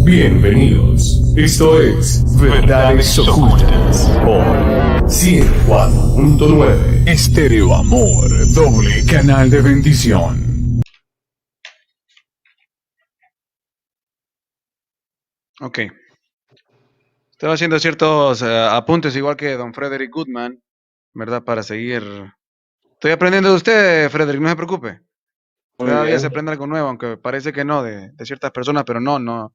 Bienvenidos. Esto es Verdades Ocultas por 104.9 Estéreo Amor, doble canal de bendición. Ok. Estaba haciendo ciertos apuntes, igual que don Frederick Goodman, ¿verdad? Para seguir. Estoy aprendiendo de usted, Frederick, no se preocupe. Muy Cada día bien. se aprende algo nuevo, aunque parece que no, de ciertas personas, pero no.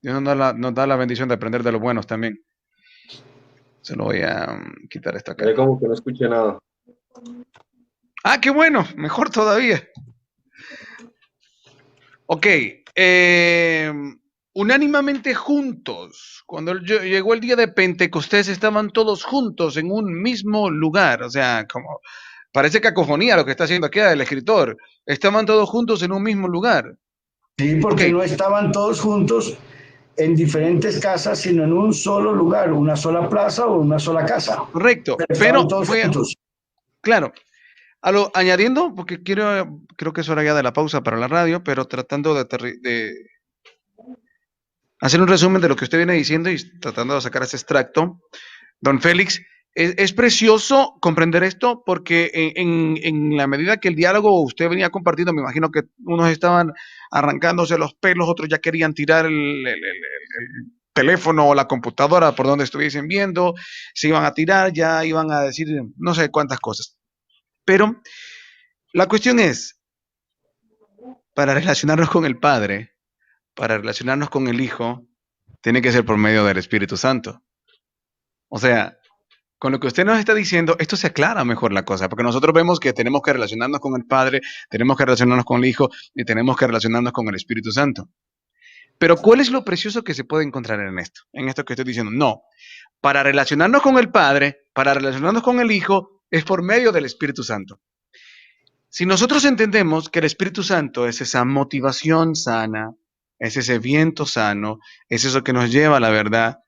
Dios nos da la bendición de aprender de los buenos también. Se lo voy a quitar esta acá. Como que no escuché nada. Ah, qué bueno, mejor todavía. Ok, unánimamente juntos. Cuando llegó el día de Pentecostés, estaban todos juntos en un mismo lugar. O sea, como parece cacofonía lo que está haciendo aquí el escritor. Estaban todos juntos en un mismo lugar. Sí, porque Ok, no estaban todos juntos en diferentes casas, sino en un solo lugar, una sola plaza o una sola casa. correcto. Pero estaban Pero todos juntos. claro, añadiendo, porque creo que es hora ya de la pausa para la radio, pero tratando de hacer un resumen de lo que usted viene diciendo y tratando de sacar ese extracto. Don Félix, es precioso comprender esto porque en la medida que el diálogo usted venía compartiendo, me imagino que unos estaban arrancándose los pelos, otros ya querían tirar el teléfono o la computadora por donde estuviesen viendo, se iban a tirar, ya iban a decir no sé cuántas cosas. Pero la cuestión es, para relacionarnos con el Padre, para relacionarnos con el Hijo, tiene que ser por medio del Espíritu Santo. O sea, con lo que usted nos está diciendo, esto se aclara mejor la cosa, porque nosotros vemos que tenemos que relacionarnos con el Padre, tenemos que relacionarnos con el Hijo y tenemos que relacionarnos con el Espíritu Santo. Pero ¿cuál es lo precioso que se puede encontrar en esto? En esto que estoy diciendo. No, para relacionarnos con el Padre, para relacionarnos con el Hijo, es por medio del Espíritu Santo. Si nosotros entendemos que el Espíritu Santo es esa motivación sana, es ese viento sano, es eso que nos lleva a la verdad,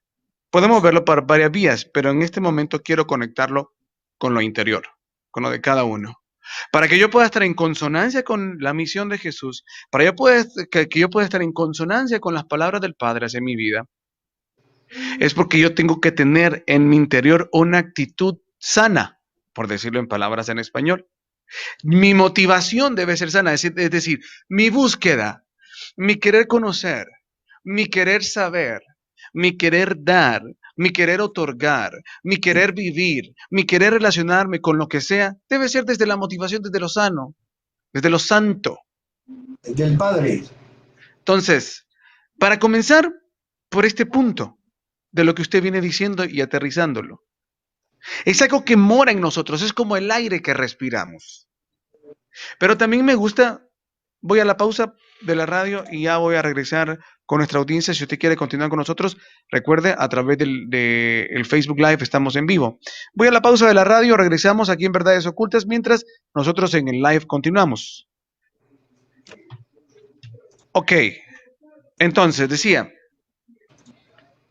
podemos verlo por varias vías, pero en este momento quiero conectarlo con lo interior, con lo de cada uno. Para que yo pueda estar en consonancia con la misión de Jesús, para que yo pueda estar en consonancia con las palabras del Padre hacia mi vida, es porque yo tengo que tener en mi interior una actitud sana, por decirlo en palabras en español. Mi motivación debe ser sana, es decir, mi búsqueda, mi querer conocer, mi querer saber, mi querer dar, mi querer otorgar, mi querer vivir, mi querer relacionarme con lo que sea, debe ser desde la motivación, desde lo sano, desde lo santo. Del Padre. Entonces, para comenzar por este punto de lo que usted viene diciendo y aterrizándolo, es algo que mora en nosotros, es como el aire que respiramos. Pero también me gusta, voy a la pausa de la radio y ya voy a regresar con nuestra audiencia. Si usted quiere continuar con nosotros, recuerde, a través del Facebook Live estamos en vivo. Voy a la pausa de la radio, regresamos aquí en Verdades Ocultas, mientras nosotros en el live continuamos. Ok, entonces decía,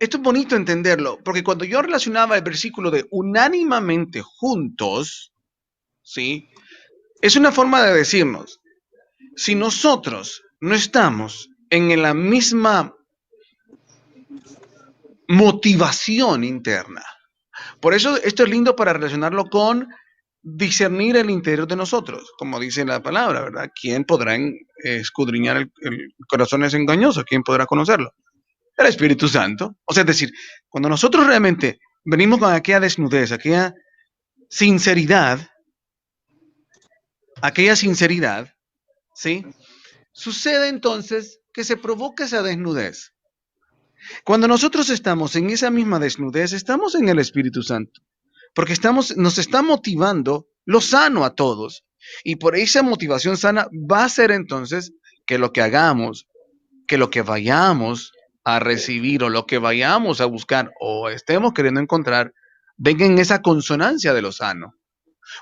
esto es bonito entenderlo, porque cuando yo relacionaba el versículo de unánimamente juntos, ¿sí? Es una forma de decirnos, si nosotros no estamos en la misma motivación interna, por eso esto es lindo para relacionarlo con discernir el interior de nosotros, como dice la palabra, ¿verdad? ¿Quién podrá escudriñar el corazón es engañoso? ¿Quién podrá conocerlo? El Espíritu Santo. O sea, es decir, cuando nosotros realmente venimos con aquella desnudez, aquella sinceridad, ¿sí? Sucede entonces que se provoca esa desnudez. Cuando nosotros estamos en esa misma desnudez, estamos en el Espíritu Santo, porque nos está motivando lo sano a todos. Y por esa motivación sana va a ser entonces que lo que hagamos, que lo que vayamos a recibir o lo que vayamos a buscar o estemos queriendo encontrar, venga en esa consonancia de lo sano.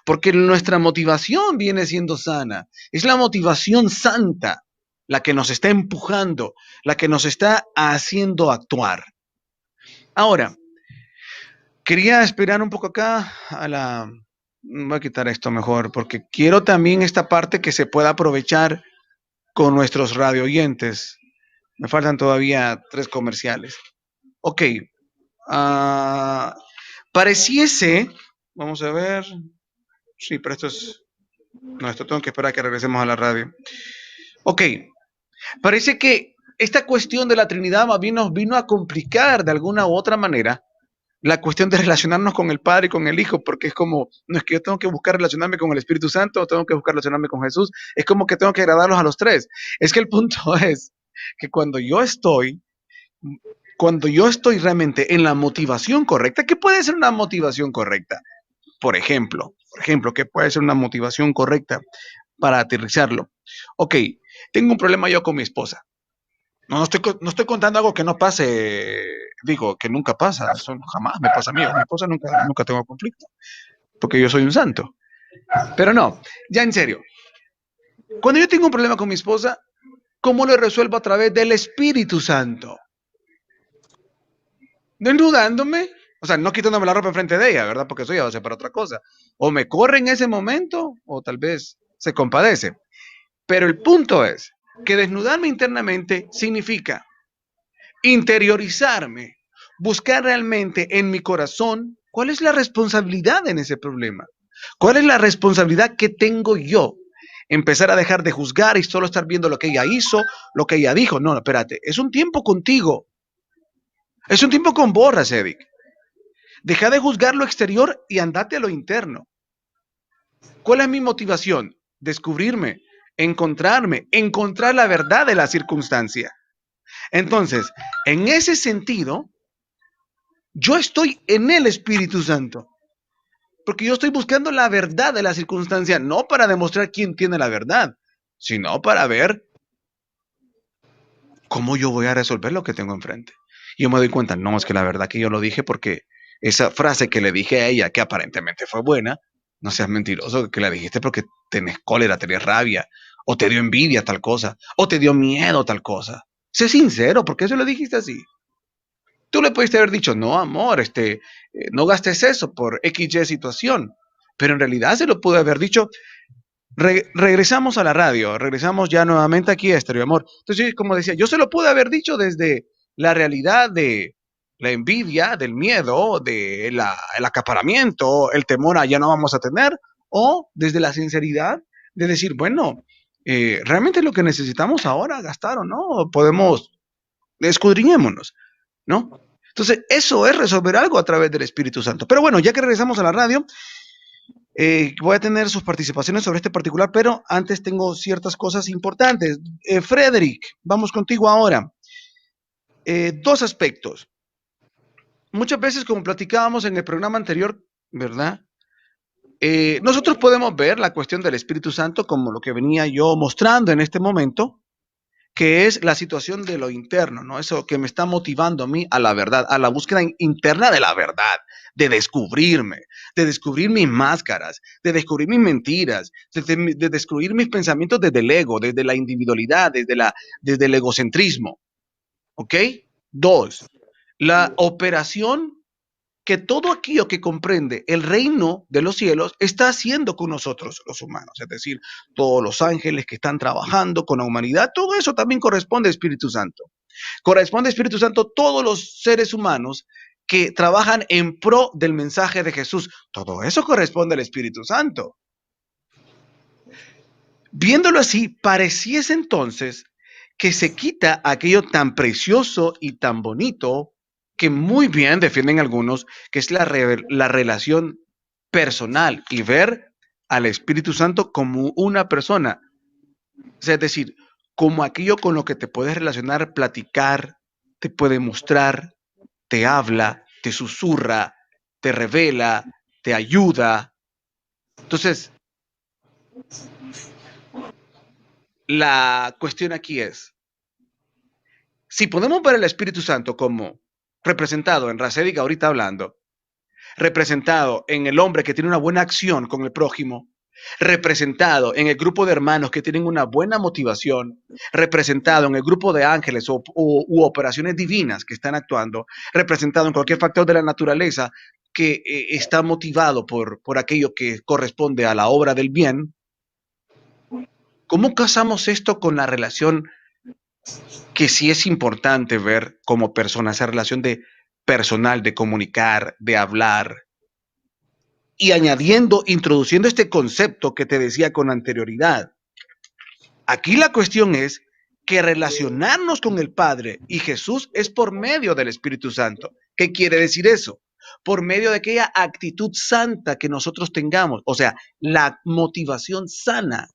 Porque nuestra motivación viene siendo sana. Es la motivación santa la que nos está empujando, la que nos está haciendo actuar. Ahora, quería esperar un poco acá voy a quitar esto mejor, porque quiero también esta parte que se pueda aprovechar con nuestros radio oyentes. Me faltan todavía 3 comerciales. Ok. ah, pareciese, vamos a ver. Sí, pero esto es... No, esto tengo que esperar a que regresemos a la radio. Ok. Parece que esta cuestión de la Trinidad más bien nos vino a complicar de alguna u otra manera la cuestión de relacionarnos con el Padre y con el Hijo, porque es como, no es que yo tengo que buscar relacionarme con el Espíritu Santo, o tengo que buscar relacionarme con Jesús, es como que tengo que agradarlos a los tres. Es que el punto es que cuando yo estoy realmente en la motivación correcta, ¿qué puede ser una motivación correcta? Por ejemplo, ¿qué puede ser una motivación correcta para aterrizarlo? Ok, tengo un problema yo con mi esposa. No estoy contando algo que no pase, digo, que nunca pasa, eso jamás me pasa a mí, con mi esposa nunca tengo conflicto, porque yo soy un santo. Pero no, ya en serio, cuando yo tengo un problema con mi esposa, ¿cómo lo resuelvo a través del Espíritu Santo? Desnudándome, o sea, no quitándome la ropa enfrente de ella, ¿verdad? Porque eso ya va a ser para otra cosa. O me corre en ese momento, o tal vez se compadece. Pero el punto es que desnudarme internamente significa interiorizarme, buscar realmente en mi corazón cuál es la responsabilidad en ese problema, cuál es la responsabilidad que tengo yo. Empezar a dejar de juzgar y solo estar viendo lo que ella hizo, lo que ella dijo. No, espérate, es un tiempo contigo, es un tiempo con vos, Racevic. Deja de juzgar lo exterior y andate a lo interno. ¿Cuál es mi motivación? Descubrirme, encontrar la verdad de la circunstancia. Entonces, en ese sentido, yo estoy en el Espíritu Santo, porque yo estoy buscando la verdad de la circunstancia, no para demostrar quién tiene la verdad, sino para ver cómo yo voy a resolver lo que tengo enfrente. Y yo me doy cuenta, no, es que la verdad que yo lo dije porque esa frase que le dije a ella, que aparentemente fue buena, no seas mentiroso, que la dijiste porque tenés cólera, tenés rabia, o te dio envidia tal cosa, o te dio miedo tal cosa. Sé sincero, ¿por qué eso lo dijiste así? Tú le pudiste haber dicho, no, amor, no gastes eso por XY situación. Pero en realidad se lo pudo haber dicho. Regresamos a la radio, regresamos ya nuevamente aquí a Estéreo Amor. Entonces, como decía, yo se lo pude haber dicho desde la realidad de la envidia, del miedo, del acaparamiento, el temor a ya no vamos a tener, o desde la sinceridad de decir, bueno, realmente lo que necesitamos ahora gastar o no, podemos, escudriñémonos, ¿no? Entonces, eso es resolver algo a través del Espíritu Santo. Pero bueno, ya que regresamos a la radio, voy a tener sus participaciones sobre este particular, pero antes tengo ciertas cosas importantes. Frederick, vamos contigo ahora. 2 aspectos. Muchas veces, como platicábamos en el programa anterior, ¿verdad? Nosotros podemos ver la cuestión del Espíritu Santo como lo que venía yo mostrando en este momento, que es la situación de lo interno, ¿no? Eso que me está motivando a mí a la verdad, a la búsqueda interna de la verdad, de descubrir mis máscaras, de descubrir mis mentiras, de descubrir mis pensamientos desde el ego, desde la individualidad, desde el egocentrismo, ¿ok? 2, la operación que todo aquello que comprende el reino de los cielos está haciendo con nosotros los humanos, es decir, todos los ángeles que están trabajando con la humanidad, todo eso también corresponde a Espíritu Santo. Corresponde a Espíritu Santo todos los seres humanos que trabajan en pro del mensaje de Jesús. Todo eso corresponde al Espíritu Santo. Viéndolo así, pareciese entonces que se quita aquello tan precioso y tan bonito que muy bien defienden algunos, que es la relación personal y ver al Espíritu Santo como una persona. O sea, es decir, como aquello con lo que te puedes relacionar, platicar, te puede mostrar, te habla, te susurra, te revela, te ayuda. Entonces, la cuestión aquí es, si podemos ver el Espíritu Santo como representado en Racedic ahorita hablando, representado en el hombre que tiene una buena acción con el prójimo, representado en el grupo de hermanos que tienen una buena motivación, representado en el grupo de ángeles u operaciones divinas que están actuando, representado en cualquier factor de la naturaleza que está motivado por aquello que corresponde a la obra del bien, ¿cómo casamos esto con la relación que sí es importante ver como persona esa relación de personal, de comunicar, de hablar, y añadiendo, introduciendo este concepto que te decía con anterioridad. Aquí la cuestión es que relacionarnos con el Padre y Jesús es por medio del Espíritu Santo. ¿Qué quiere decir eso? Por medio de aquella actitud santa que nosotros tengamos, o sea, la motivación sana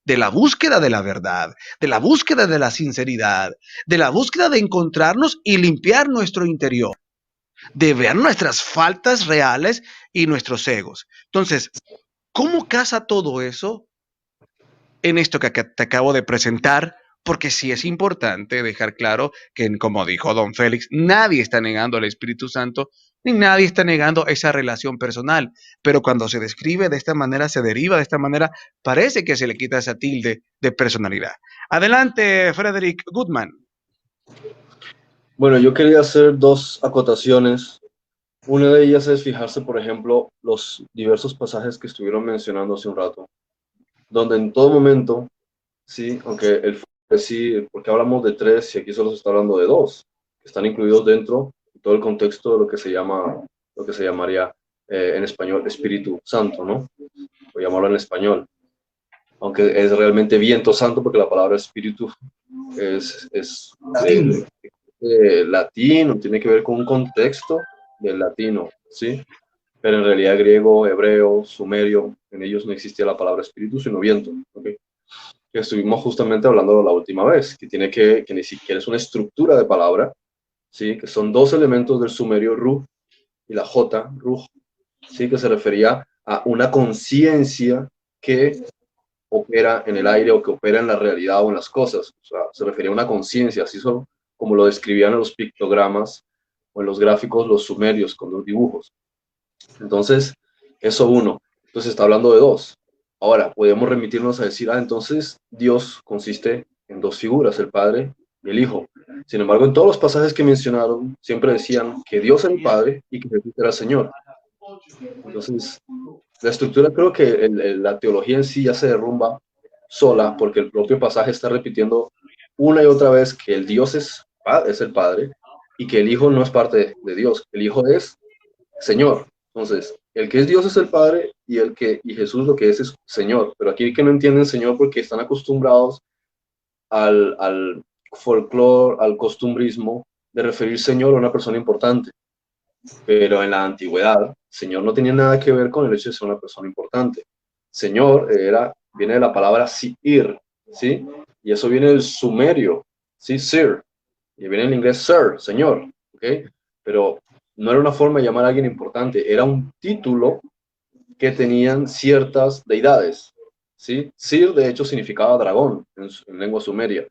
de la búsqueda de la verdad, de la búsqueda de la sinceridad, de la búsqueda de encontrarnos y limpiar nuestro interior, de ver nuestras faltas reales y nuestros egos. Entonces, ¿cómo casa todo eso en esto que te acabo de presentar? Porque sí es importante dejar claro que, como dijo don Félix, nadie está negando al Espíritu Santo, ni nadie está negando esa relación personal. Pero cuando se describe de esta manera, se deriva de esta manera, parece que se le quita esa tilde de personalidad. Adelante, Frederick Goodman. Bueno, yo quería hacer dos acotaciones. Una de ellas es fijarse, por ejemplo, los diversos pasajes que estuvieron mencionando hace un rato, donde en todo momento, sí, aunque sí, porque hablamos de tres y aquí solo se está hablando de dos, que están incluidos dentro de todo el contexto de lo que se llama, lo que se llamaría en español Espíritu Santo, ¿no? O llamarlo en español, aunque es realmente viento santo porque la palabra espíritu es Latín. latino, tiene que ver con un contexto del latino, ¿sí? Pero en realidad griego, hebreo, sumerio, en ellos no existía la palabra espíritu, sino viento, ¿ok? Que estuvimos justamente hablando la última vez, que ni siquiera es una estructura de palabra, ¿sí? Que son dos elementos del sumerio ru y la j, ruj, ¿sí? Que se refería a una conciencia que opera en el aire o que opera en la realidad o en las cosas. O sea, se refería a una conciencia, así son como lo describían en los pictogramas o en los gráficos los sumerios con los dibujos. Entonces, eso uno. Entonces está hablando de dos. Ahora, podemos remitirnos a decir, entonces Dios consiste en dos figuras, el Padre y el Hijo. Sin embargo, en todos los pasajes que mencionaron, siempre decían que Dios era el Padre y que Jesús era el Señor. Entonces, la estructura, creo que la teología en sí ya se derrumba sola, porque el propio pasaje está repitiendo una y otra vez que el Dios es el Padre y que el Hijo no es parte de Dios, el Hijo es Señor. Entonces, el que es Dios es el Padre y Jesús lo que es Señor. Pero aquí que no entienden Señor porque están acostumbrados al folclore, al costumbrismo de referir Señor a una persona importante. Pero en la antigüedad, Señor no tenía nada que ver con el hecho de ser una persona importante. Señor viene de la palabra Sir, ¿sí? Y eso viene del sumerio, ¿sí? Sir. Y viene en inglés Sir, Señor, ¿ok? Pero no era una forma de llamar a alguien importante, era un título que tenían ciertas deidades, ¿sí? Sir, de hecho, significaba dragón en lengua sumeria,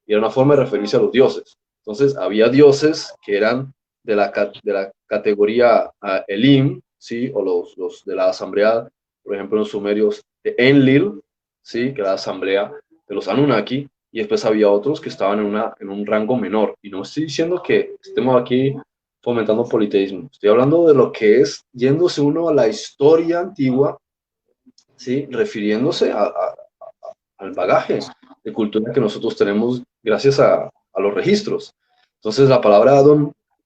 y era una forma de referirse a los dioses. Entonces, había dioses que eran de la categoría Elim, ¿sí? O los de la asamblea, por ejemplo, los sumerios de Enlil, ¿sí? Que era la asamblea de los Anunnaki, y después había otros que estaban en un rango menor. Y no estoy diciendo que estemos aquí fomentando politeísmo. Estoy hablando de lo que es yéndose uno a la historia antigua, ¿sí? Refiriéndose al bagaje de cultura que nosotros tenemos gracias a los registros. Entonces la palabra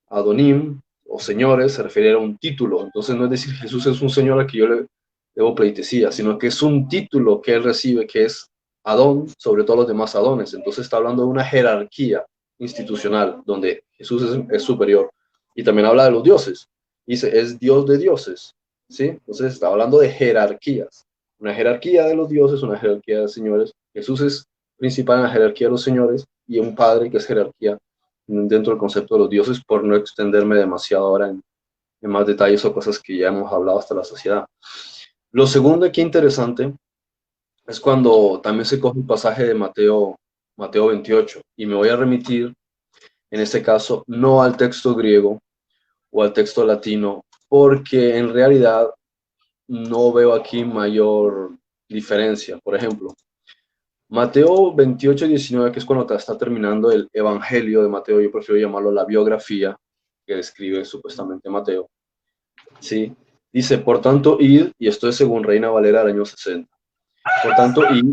Adonim o señores se refiere a un título. Entonces no es decir Jesús es un señor al que yo le debo pleitesía, sino que es un título que él recibe que es Adón sobre todos los demás Adones. Entonces está hablando de una jerarquía institucional donde Jesús es superior. Y también habla de los dioses. Dice, es Dios de dioses, ¿sí? Entonces está hablando de jerarquías. Una jerarquía de los dioses, una jerarquía de señores. Jesús es principal en la jerarquía de los señores y un padre que es jerarquía dentro del concepto de los dioses, por no extenderme demasiado ahora en más detalles o cosas que ya hemos hablado hasta la saciedad. Lo segundo aquí interesante es cuando también se coge un pasaje de Mateo 28 y me voy a remitir en este caso no al texto griego o al texto latino, porque en realidad no veo aquí mayor diferencia. Por ejemplo, Mateo 28, 19, que es cuando está terminando el Evangelio de Mateo, yo prefiero llamarlo la biografía que describe supuestamente Mateo, ¿sí? Dice, por tanto, id, y esto es según Reina Valera del año 60, por tanto, id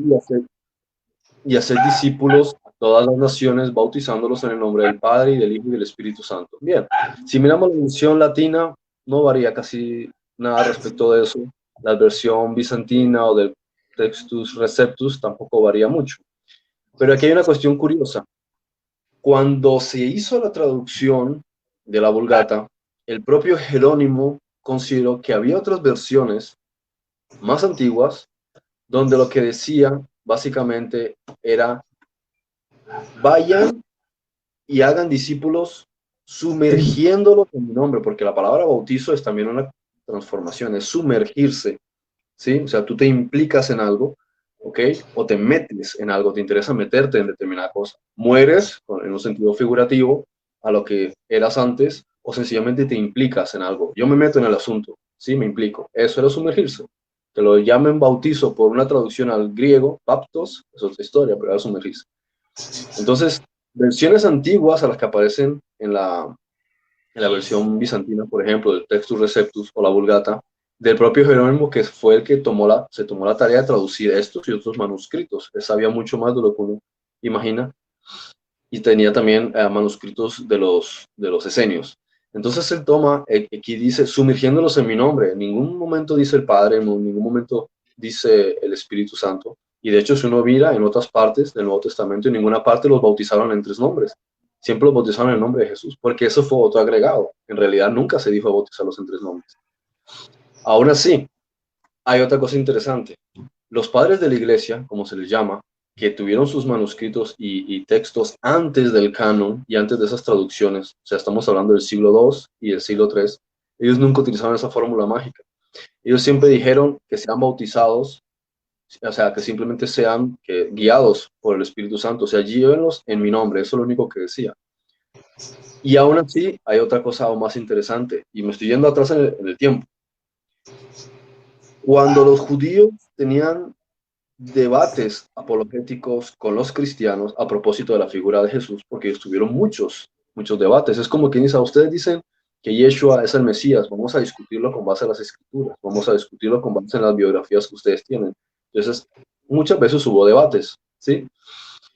y hacer discípulos a todas las naciones, bautizándolos en el nombre del Padre, y del Hijo, y del Espíritu Santo. Bien, si miramos la versión latina, no varía casi nada respecto de eso. La versión bizantina o del Textus Receptus tampoco varía mucho. Pero aquí hay una cuestión curiosa. Cuando se hizo la traducción de la Vulgata, el propio Jerónimo consideró que había otras versiones más antiguas donde lo que decía básicamente era: vayan y hagan discípulos sumergiéndolos en mi nombre, porque la palabra bautizo es también una transformación, es sumergirse, ¿sí? O sea, tú te implicas en algo, ¿ok? O te metes en algo, te interesa meterte en determinada cosa. Mueres, en un sentido figurativo, a lo que eras antes, o sencillamente te implicas en algo. Yo me meto en el asunto, ¿sí? Me implico. Eso era sumergirse. Que lo llamen bautizo por una traducción al griego, baptos, es otra historia, pero era sumergirse. Entonces, versiones antiguas a las que aparecen en la versión bizantina, por ejemplo, del Textus Receptus o la Vulgata, del propio Jerónimo, que fue el que se tomó la tarea de traducir estos y otros manuscritos. Él sabía mucho más de lo que uno imagina, y tenía también manuscritos de los esenios. Entonces él toma, aquí dice, sumergiéndolos en mi nombre. En ningún momento dice el Padre, en ningún momento dice el Espíritu Santo. Y de hecho, si uno mira en otras partes del Nuevo Testamento, en ninguna parte los bautizaron en 3 nombres. Siempre los bautizaron en el nombre de Jesús, porque eso fue otro agregado. En realidad nunca se dijo bautizarlos en 3 nombres. Aún así, hay otra cosa interesante. Los padres de la iglesia, como se les llama, que tuvieron sus manuscritos y textos antes del canon y antes de esas traducciones, o sea, estamos hablando del siglo II y del siglo III, ellos nunca utilizaron esa fórmula mágica. Ellos siempre dijeron que sean bautizados, o sea, que simplemente sean guiados por el Espíritu Santo, o sea, llévenlos en mi nombre, eso es lo único que decía. Y aún así, hay otra cosa aún más interesante, y me estoy yendo atrás en el tiempo. Cuando los judíos tenían debates apologéticos con los cristianos a propósito de la figura de Jesús, porque ellos tuvieron muchos debates. Es como quien dice: a ustedes dicen que Yeshua es el Mesías, vamos a discutirlo con base a las escrituras, vamos a discutirlo con base en las biografías que ustedes tienen. Entonces, muchas veces hubo debates, ¿sí?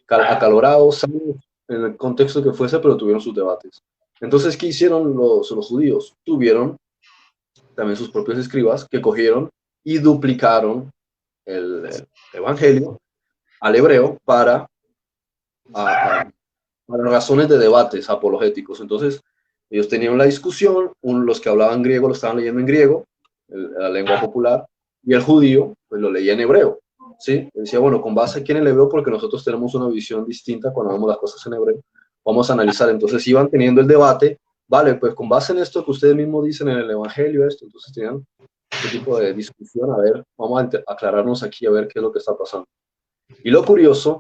Acalorados, en el contexto que fuese, pero tuvieron sus debates. Entonces, ¿qué hicieron los judíos? Tuvieron también sus propios escribas que cogieron y duplicaron el evangelio al hebreo para razones de debates apologéticos. Entonces, ellos tenían la discusión, los que hablaban griego lo estaban leyendo en griego, la lengua popular, y el judío pues lo leía en hebreo, ¿sí? Decía, bueno, con base aquí en el hebreo, porque nosotros tenemos una visión distinta cuando vemos las cosas en hebreo, vamos a analizar. Entonces iban teniendo el debate, vale, pues con base en esto que ustedes mismos dicen en el evangelio, esto, entonces tenían este tipo de discusión. A ver, vamos a aclararnos aquí, a ver qué es lo que está pasando. Y lo curioso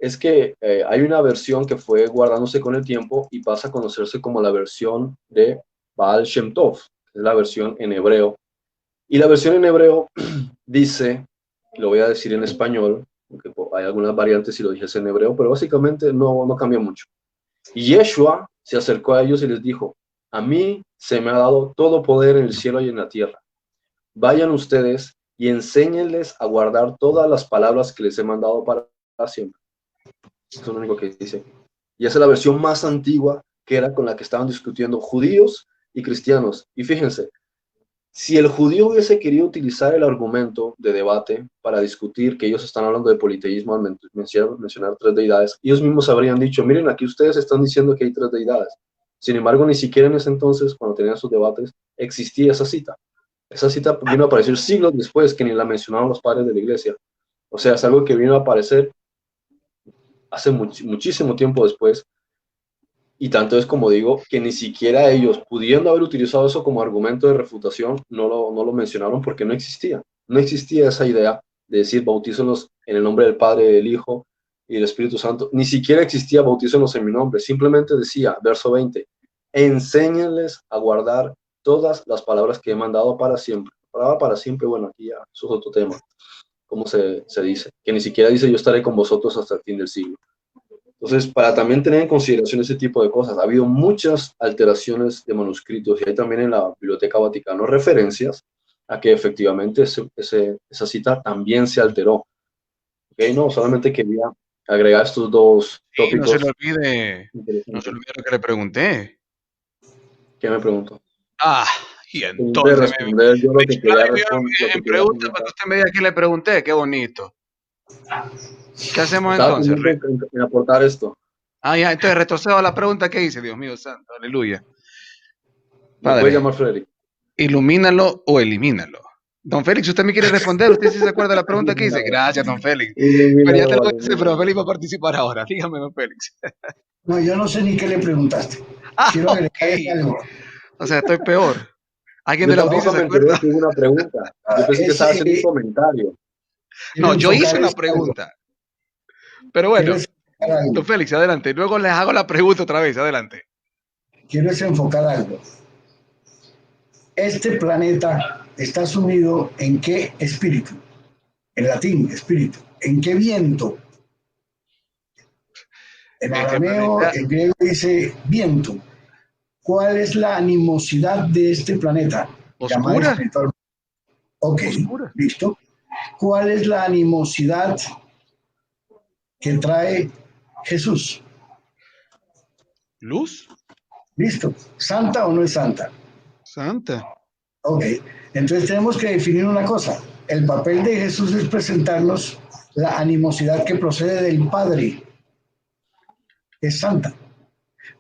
es que hay una versión que fue guardándose con el tiempo y pasa a conocerse como la versión de Baal Shem Tov, es la versión en hebreo. Y la versión en hebreo dice, lo voy a decir en español, aunque hay algunas variantes si lo dijese en hebreo, pero básicamente no cambia mucho. Y Yeshua se acercó a ellos y les dijo: a mí se me ha dado todo poder en el cielo y en la tierra. Vayan ustedes y enséñenles a guardar todas las palabras que les he mandado para siempre. Eso es lo único que dice. Y esa es la versión más antigua, que era con la que estaban discutiendo judíos y cristianos. Y fíjense, si el judío hubiese querido utilizar el argumento de debate para discutir que ellos están hablando de politeísmo al mencionar 3 deidades, ellos mismos habrían dicho: miren, aquí ustedes están diciendo que hay 3 deidades. Sin embargo, ni siquiera en ese entonces, cuando tenían sus debates, existía esa cita. Esa cita vino a aparecer siglos después, que ni la mencionaron los padres de la iglesia. O sea, es algo que vino a aparecer hace muchísimo tiempo después. Y tanto es, como digo, que ni siquiera ellos, pudiendo haber utilizado eso como argumento de refutación, no lo mencionaron, porque no existía. No existía esa idea de decir bautícenlos en el nombre del Padre, del Hijo y del Espíritu Santo. Ni siquiera existía bautícenlos en mi nombre. Simplemente decía, verso 20, enséñenles a guardar todas las palabras que he mandado para siempre. Palabra para siempre, bueno, aquí ya eso es otro tema. ¿Cómo se dice? Que ni siquiera dice yo estaré con vosotros hasta el fin del siglo. Entonces, para también tener en consideración ese tipo de cosas, ha habido muchas alteraciones de manuscritos, y hay también en la Biblioteca Vaticana referencias a que efectivamente esa cita también se alteró. ¿Okay? No, solamente quería agregar estos dos Y no se tópicos le olvide, no se le interesantes. olvide lo que le pregunté. ¿Qué me preguntó? Ah, y Tengo que entonces responder yo lo me que quería explayo responder, lo que en quería preguntas para comentar. que usted me diga que le pregunté. Qué bonito. ¿Qué hacemos Estaba entonces? pendiente en aportar esto. Ah, ya, entonces retrocedo a la pregunta que hice, Dios mío santo, aleluya. Me puede Padre, llamar Frederick. ilumínalo o elimínalo. Don Félix, ¿usted me quiere responder? ¿Usted sí se acuerda de la pregunta que hice? Gracias, don Félix. Pero ya te lo hice, pero Félix va a participar ahora. Dígame, don Félix. No, yo no sé ni qué le preguntaste. Ah, Quiero ok. agregar algo. O sea, estoy peor. ¿Alguien Yo de la tampoco audiencia se me enteré acuerda? que hubo una pregunta. Yo pensé que Es, estaba haciendo un comentario. quiero No, yo enfocar hice una es algo. pregunta. Pero Quiero bueno, enfocar don algo. Félix, adelante. Luego les hago la pregunta otra vez, adelante. Quiero enfocar algo. Este planeta está sumido en qué espíritu, en latín, espíritu, en qué viento. En El arameo, planeta en griego dice viento. ¿Cuál es la animosidad de este planeta? Llamada oscura, espiritual. Ok, oscura. listo. ¿Cuál es la animosidad que trae Jesús? Luz, Listo. ¿Santa o no es santa? santa. Ok, entonces tenemos que definir una cosa. El papel de Jesús es presentarnos la animosidad que procede del Padre, que es santa,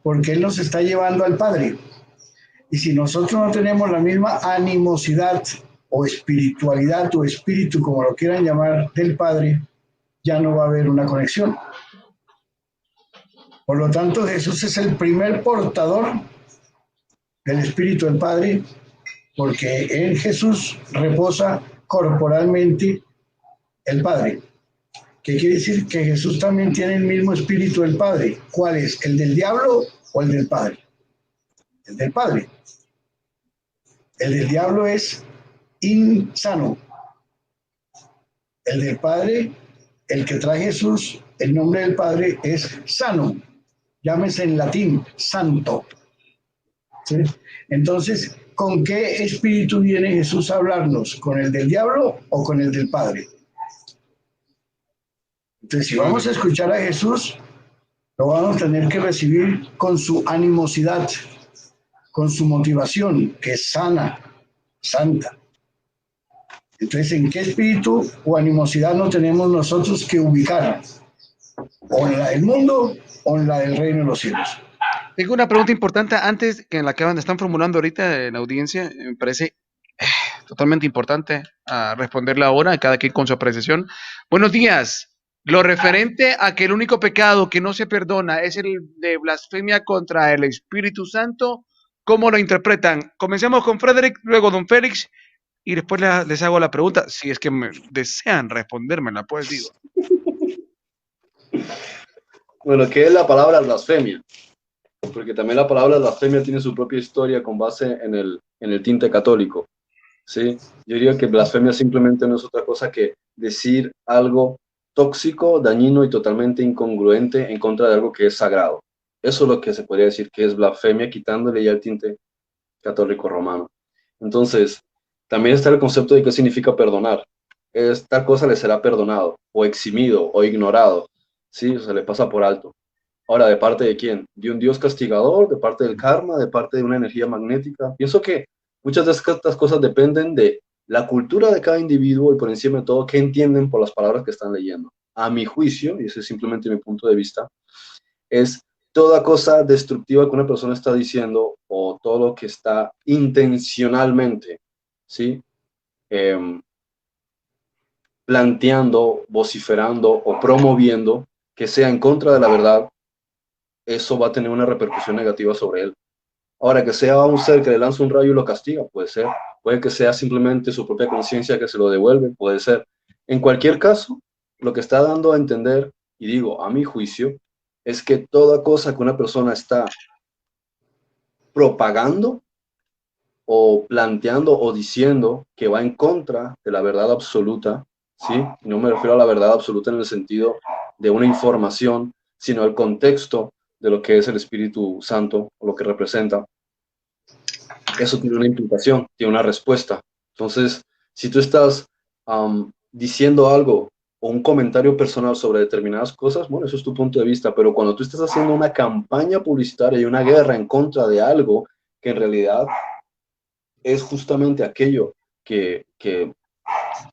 porque Él nos está llevando al Padre. Y si nosotros no tenemos la misma animosidad o espiritualidad o espíritu, como lo quieran llamar, del Padre, ya no va a haber una conexión. Por lo tanto, Jesús es el primer portador del Espíritu del Padre, porque en Jesús reposa corporalmente el Padre. ¿Qué quiere decir? Que Jesús también tiene el mismo espíritu del Padre. ¿Cuál es? ¿El del diablo o el del Padre? El del Padre. El del diablo es insano. El del Padre, el que trae Jesús, el nombre del Padre es sano. Llámese en latín, santo. ¿Sí? Entonces, ¿con qué espíritu viene Jesús a hablarnos? ¿Con el del diablo o con el del Padre? Entonces, si vamos a escuchar a Jesús, lo vamos a tener que recibir con su animosidad, con su motivación, que es sana, santa. Entonces, ¿en qué espíritu o animosidad nos tenemos nosotros que ubicar? ¿O en la del mundo o en la del reino de los cielos? Tengo una pregunta importante antes que en la que están formulando ahorita en la audiencia. Me parece totalmente importante responderla ahora, cada quien con su apreciación. Buenos días. Lo referente a que el único pecado que no se perdona es el de blasfemia contra el Espíritu Santo, ¿cómo lo interpretan? Comencemos con Frederick, luego don Félix, y después les hago la pregunta, si es que desean respondérmela, pues digo. Bueno, ¿qué es la palabra blasfemia? Porque también la palabra blasfemia tiene su propia historia con base en el tinte católico. ¿Sí? Yo diría que blasfemia simplemente no es otra cosa que decir algo tóxico, dañino y totalmente incongruente en contra de algo que es sagrado. Eso es lo que se podría decir que es blasfemia, quitándole ya el tinte católico romano. Entonces, también está el concepto de qué significa perdonar. Esta cosa le será perdonado, o eximido, o ignorado. ¿Sí? O sea, le pasa por alto. Ahora, ¿de parte de quién? ¿De un Dios castigador? ¿De parte del karma? ¿De parte de una energía magnética? Pienso que muchas de estas cosas dependen de la cultura de cada individuo y por encima de todo, qué entienden por las palabras que están leyendo. A mi juicio, y ese es simplemente mi punto de vista, es toda cosa destructiva que una persona está diciendo o todo lo que está intencionalmente, ¿sí? Planteando, vociferando o promoviendo que sea en contra de la verdad, eso va a tener una repercusión negativa sobre él. Ahora, que sea un ser que le lanza un rayo y lo castiga, puede ser. Puede que sea simplemente su propia conciencia que se lo devuelve, puede ser. En cualquier caso, lo que está dando a entender, y digo, a mi juicio, es que toda cosa que una persona está propagando o planteando o diciendo que va en contra de la verdad absoluta, ¿sí? No me refiero a la verdad absoluta en el sentido de una información, sino al contexto de lo que es el Espíritu Santo o lo que representa. Eso tiene una implicación, tiene una respuesta. Entonces, si tú estás diciendo algo o un comentario personal sobre determinadas cosas, bueno, eso es tu punto de vista, pero cuando tú estás haciendo una campaña publicitaria y una guerra en contra de algo que en realidad es justamente aquello que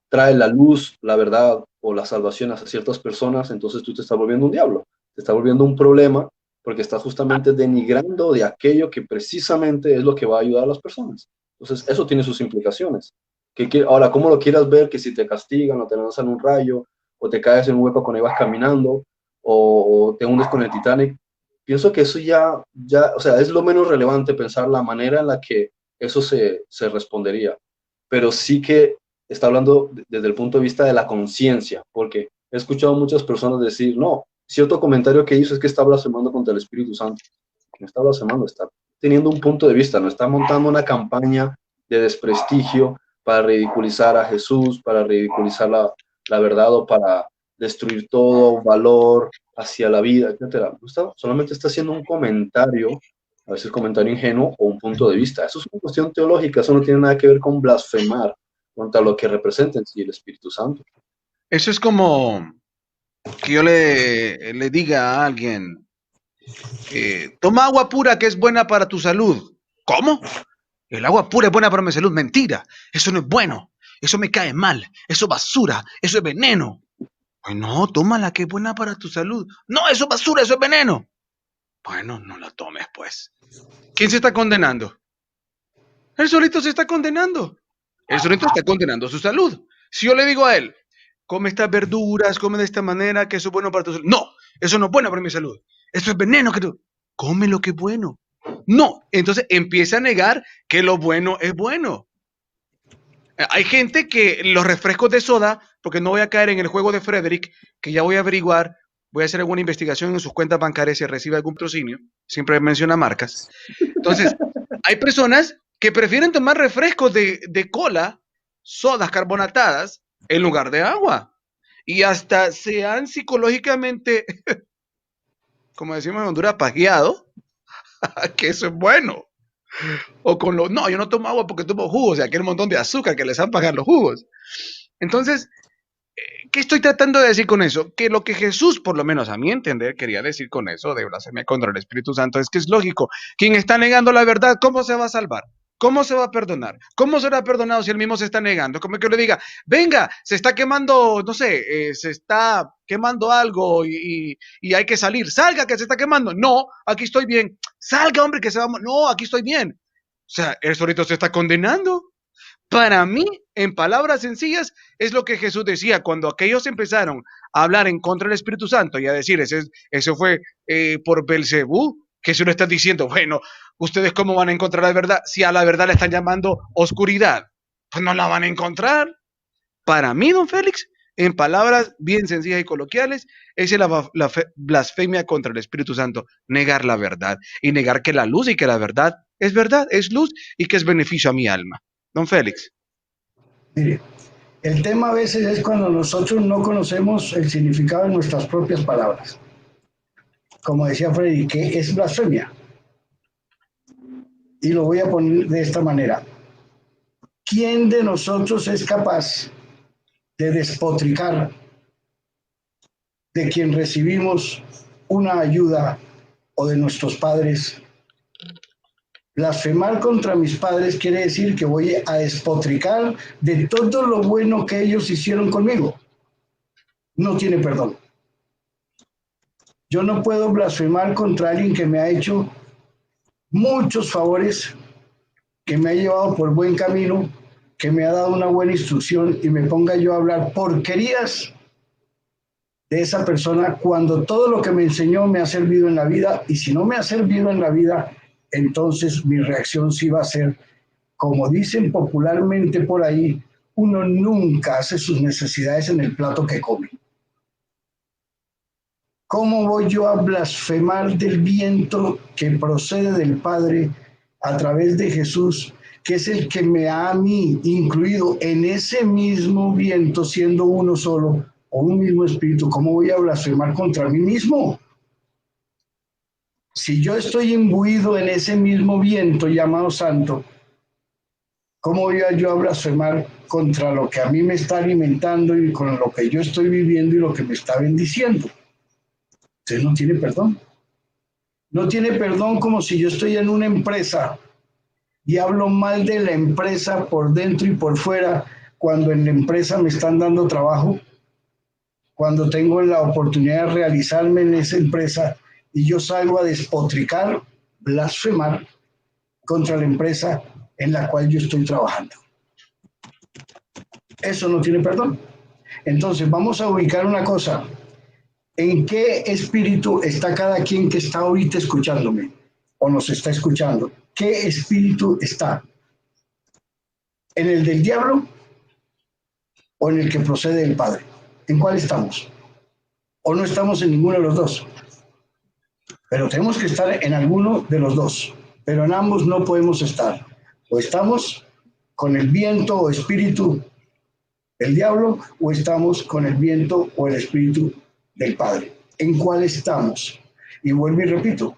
trae la luz, la verdad o la salvación a ciertas personas, entonces tú te estás volviendo un diablo, te estás volviendo un problema porque estás justamente denigrando de aquello que precisamente es lo que va a ayudar a las personas. Entonces, eso tiene sus implicaciones. Ahora, ¿cómo lo quieras ver? Que si te castigan o te lanzan un rayo o te caes en un hueco cuando ibas caminando o te hundes con el Titanic, pienso que eso o sea, es lo menos relevante pensar la manera en la que eso se respondería. Pero sí que está hablando desde el punto de vista de la conciencia, porque he escuchado muchas personas decir, no, cierto comentario que hizo es que está blasfemando contra el Espíritu Santo. No está blasfemando, está teniendo un punto de vista, no está montando una campaña de desprestigio para ridiculizar a Jesús, para ridiculizar la verdad o para destruir todo valor hacia la vida, etcétera. Solamente está haciendo un comentario, a veces comentario ingenuo o un punto de vista. Eso es una cuestión teológica, eso no tiene nada que ver con blasfemar contra lo que representa en sí el Espíritu Santo. Eso es como que yo le diga a alguien, toma agua pura que es buena para tu salud. ¿Cómo? El agua pura es buena para mi salud. Mentira, eso no es bueno, eso me cae mal, eso es basura, eso es veneno. Pues no, tómala que es buena para tu salud. No, eso es basura, eso es veneno. Bueno, no la tomes pues. ¿Quién se está condenando? Él solito se está condenando. Él solito está condenando su salud. Si yo le digo a él, come estas verduras, come de esta manera, que eso es bueno para tu salud. No, eso no es bueno para mi salud. Eso es veneno que tú... Come lo que es bueno. No, entonces empieza a negar que lo bueno es bueno. Hay gente que los refrescos de soda, porque no voy a caer en el juego de Frederick, que ya voy a averiguar, voy a hacer alguna investigación en sus cuentas bancarias si recibe algún patrocinio, siempre menciona marcas. Entonces, hay personas que prefieren tomar refrescos de cola, sodas carbonatadas, en lugar de agua. Y hasta se han psicológicamente, como decimos en Honduras, pagueado, que eso es bueno. O con lo, no, yo no tomo agua porque tomo jugos, y aquel montón de azúcar que les han pagado los jugos. Entonces, ¿qué estoy tratando de decir con eso? Que lo que Jesús, por lo menos a mi entender, quería decir con eso de blasfemia contra el Espíritu Santo es que es lógico. Quien está negando la verdad, ¿cómo se va a salvar? ¿Cómo se va a perdonar? ¿Cómo será perdonado si él mismo se está negando? Como que yo le diga, venga, se está quemando, no sé, se está quemando algo y hay que salir. Salga, que se está quemando. No, aquí estoy bien. Salga, hombre, que se va. No, aquí estoy bien. O sea, él solito se está condenando. Para mí, en palabras sencillas, es lo que Jesús decía cuando aquellos empezaron a hablar en contra del Espíritu Santo y a decir, eso fue por Belcebú. Jesús le está diciendo, bueno, ¿ustedes cómo van a encontrar la verdad? Si a la verdad le están llamando oscuridad, pues no la van a encontrar. Para mí, don Félix, en palabras bien sencillas y coloquiales, es la blasfemia contra el Espíritu Santo, negar la verdad y negar que la luz y que la verdad, es luz y que es beneficio a mi alma. Don Félix. Mire, el tema a veces es cuando nosotros no conocemos el significado de nuestras propias palabras. Como decía Freddy, ¿qué es blasfemia? Y lo voy a poner de esta manera. ¿Quién de nosotros es capaz de despotricar de quien recibimos una ayuda o de nuestros padres? Blasfemar contra mis padres quiere decir que voy a despotricar de todo lo bueno que ellos hicieron conmigo. No tiene perdón. Yo no puedo blasfemar contra alguien que me ha hecho muchos favores, que me ha llevado por buen camino, que me ha dado una buena instrucción y me ponga yo a hablar porquerías de esa persona cuando todo lo que me enseñó me ha servido en la vida, y si no me ha servido en la vida, entonces mi reacción sí va a ser, como dicen popularmente por ahí, uno nunca hace sus necesidades en el plato que come. ¿Cómo voy yo a blasfemar del viento que procede del Padre a través de Jesús, que es el que me ha a mí incluido en ese mismo viento, siendo uno solo o un mismo espíritu? ¿Cómo voy a blasfemar contra mí mismo? Si yo estoy imbuido en ese mismo viento llamado santo, ¿Cómo voy yo a blasfemar contra lo que a mí me está alimentando y con lo que yo estoy viviendo y lo que me está bendiciendo? Usted no tiene perdón. No tiene perdón como si yo estoy en una empresa y hablo mal de la empresa por dentro y por fuera cuando en la empresa me están dando trabajo, cuando tengo la oportunidad de realizarme en esa empresa y yo salgo a despotricar, blasfemar contra la empresa en la cual yo estoy trabajando. Eso no tiene perdón. Entonces vamos a ubicar una cosa. ¿En qué espíritu está cada quien que está ahorita escuchándome o nos está escuchando? ¿Qué espíritu está? ¿En el del diablo o en el que procede del Padre? ¿En cuál estamos? ¿O no estamos en ninguno de los dos? Pero tenemos que estar en alguno de los dos. Pero en ambos no podemos estar. O estamos con el viento o espíritu del diablo o estamos con el viento o el espíritu del Padre. ¿En cuál estamos? Y vuelvo y repito,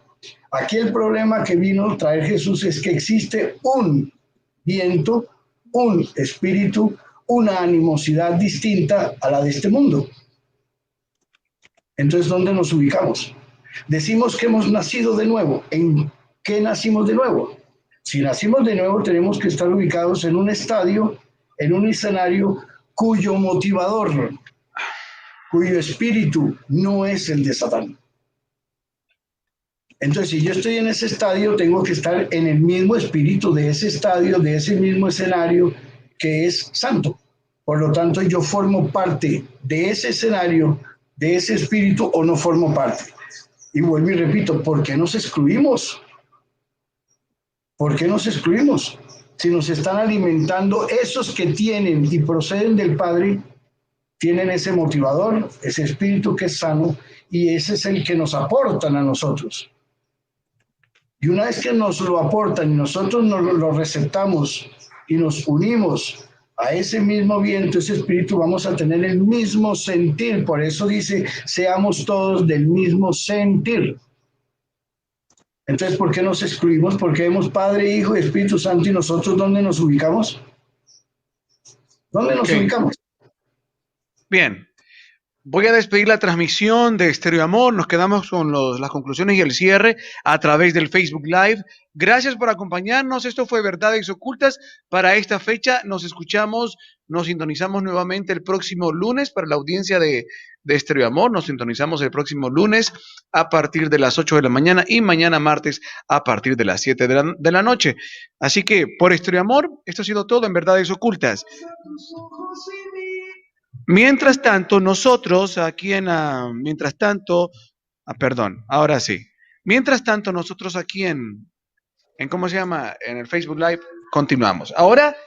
aquí el problema que vino a traer Jesús es que existe un viento, un espíritu, una animosidad distinta a la de este mundo. Entonces, ¿dónde nos ubicamos? Decimos que hemos nacido de nuevo. ¿En qué nacimos de nuevo? Si nacimos de nuevo, tenemos que estar ubicados en un estadio, en un escenario cuyo motivador, cuyo espíritu no es el de Satán. Entonces, si yo estoy en ese estadio, tengo que estar en el mismo espíritu de ese estadio, de ese mismo escenario que es santo. Por lo tanto, yo formo parte de ese escenario, de ese espíritu, o no formo parte. Y vuelvo y repito, ¿por qué nos excluimos? ¿Por qué nos excluimos? Si nos están alimentando esos que tienen y proceden del Padre, tienen ese motivador, ese espíritu que es sano, y ese es el que nos aportan a nosotros. Y una vez que nos lo aportan y nosotros nos lo receptamos y nos unimos a ese mismo viento, ese espíritu, vamos a tener el mismo sentir. Por eso dice, seamos todos del mismo sentir. Entonces, ¿por qué nos excluimos? Porque vemos Padre, Hijo y Espíritu Santo, y nosotros, ¿dónde nos ubicamos? ¿Dónde nos ubicamos? Bien. Voy a despedir la transmisión de Estéreo Amor. Nos quedamos con las conclusiones y el cierre a través del Facebook Live. Gracias por acompañarnos. Esto fue Verdades Ocultas para esta fecha. Nos escuchamos, nos sintonizamos nuevamente el próximo lunes para la audiencia de Estéreo Amor. Nos sintonizamos el próximo lunes a partir de las 8 de la mañana y mañana martes a partir de las 7 de la noche. Así que por Estéreo Amor, esto ha sido todo en Verdades Ocultas. Mientras tanto, nosotros aquí ahora sí. Mientras tanto, nosotros aquí ¿cómo se llama? En el Facebook Live, continuamos. Ahora,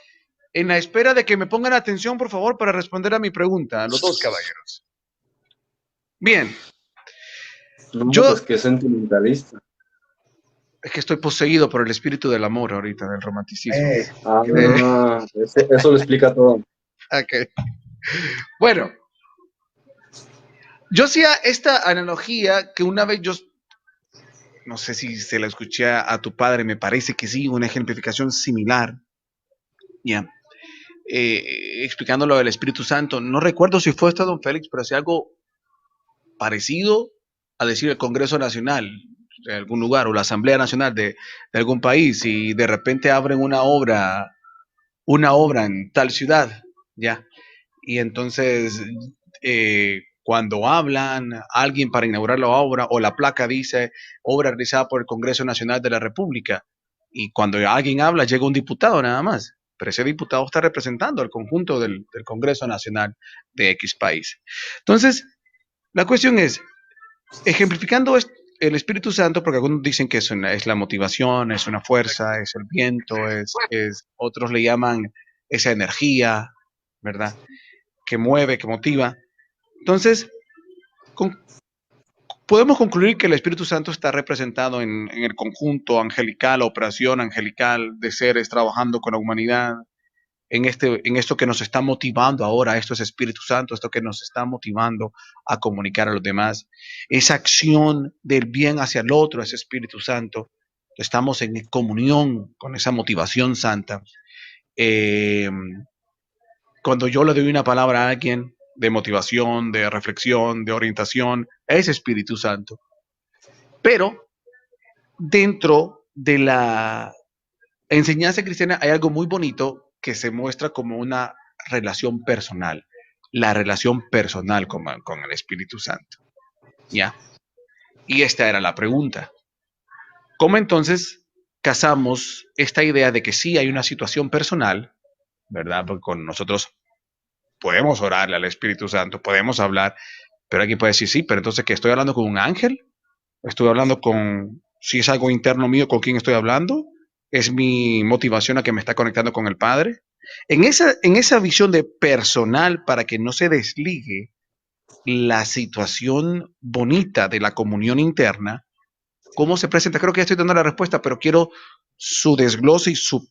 en la espera de que me pongan atención, por favor, para responder a mi pregunta, a los dos caballeros. Bien. No, pues que sentimentalista. Es que estoy poseído por el espíritu del amor ahorita, del romanticismo. Eso lo explica todo. Ok. Bueno, yo hacía esta analogía que una vez no sé si se la escuché a tu padre, me parece que sí, una ejemplificación similar, ya, explicando lo del Espíritu Santo. No recuerdo si fue don Félix, pero hacía algo parecido a decir el Congreso Nacional de algún lugar o la Asamblea Nacional de algún país y de repente abren una obra en tal ciudad, ya. Y entonces, cuando hablan alguien para inaugurar la obra o la placa dice obra realizada por el Congreso Nacional de la República, y cuando alguien habla llega un diputado nada más, pero ese diputado está representando al conjunto del Congreso Nacional de X país. Entonces, la cuestión es, ejemplificando el Espíritu Santo, porque algunos dicen que es la motivación, es una fuerza, es el viento, otros le llaman esa energía, ¿verdad? Que mueve, que motiva. Entonces, podemos concluir que el Espíritu Santo está representado en el conjunto angelical, operación angelical de seres trabajando con la humanidad, en esto que nos está motivando ahora, esto es Espíritu Santo, esto que nos está motivando a comunicar a los demás, esa acción del bien hacia el otro, ese Espíritu Santo, estamos en comunión con esa motivación santa. eh, cuando yo le doy una palabra a alguien de motivación, de reflexión, de orientación, es Espíritu Santo. Pero dentro de la enseñanza cristiana hay algo muy bonito que se muestra como una relación personal, la relación personal con el Espíritu Santo. ¿Ya? Y esta era la pregunta. ¿Cómo entonces casamos esta idea de que sí hay una situación personal, ¿verdad? Porque con nosotros podemos orarle al Espíritu Santo, podemos hablar, pero alguien puede decir, sí, pero entonces que estoy hablando con un ángel, estoy hablando con, si es algo interno mío, ¿con quién estoy hablando? ¿Es mi motivación a que me está conectando con el Padre? En esa visión de personal, para que no se desligue la situación bonita de la comunión interna, ¿cómo se presenta? Creo que ya estoy dando la respuesta, pero quiero su desglose y su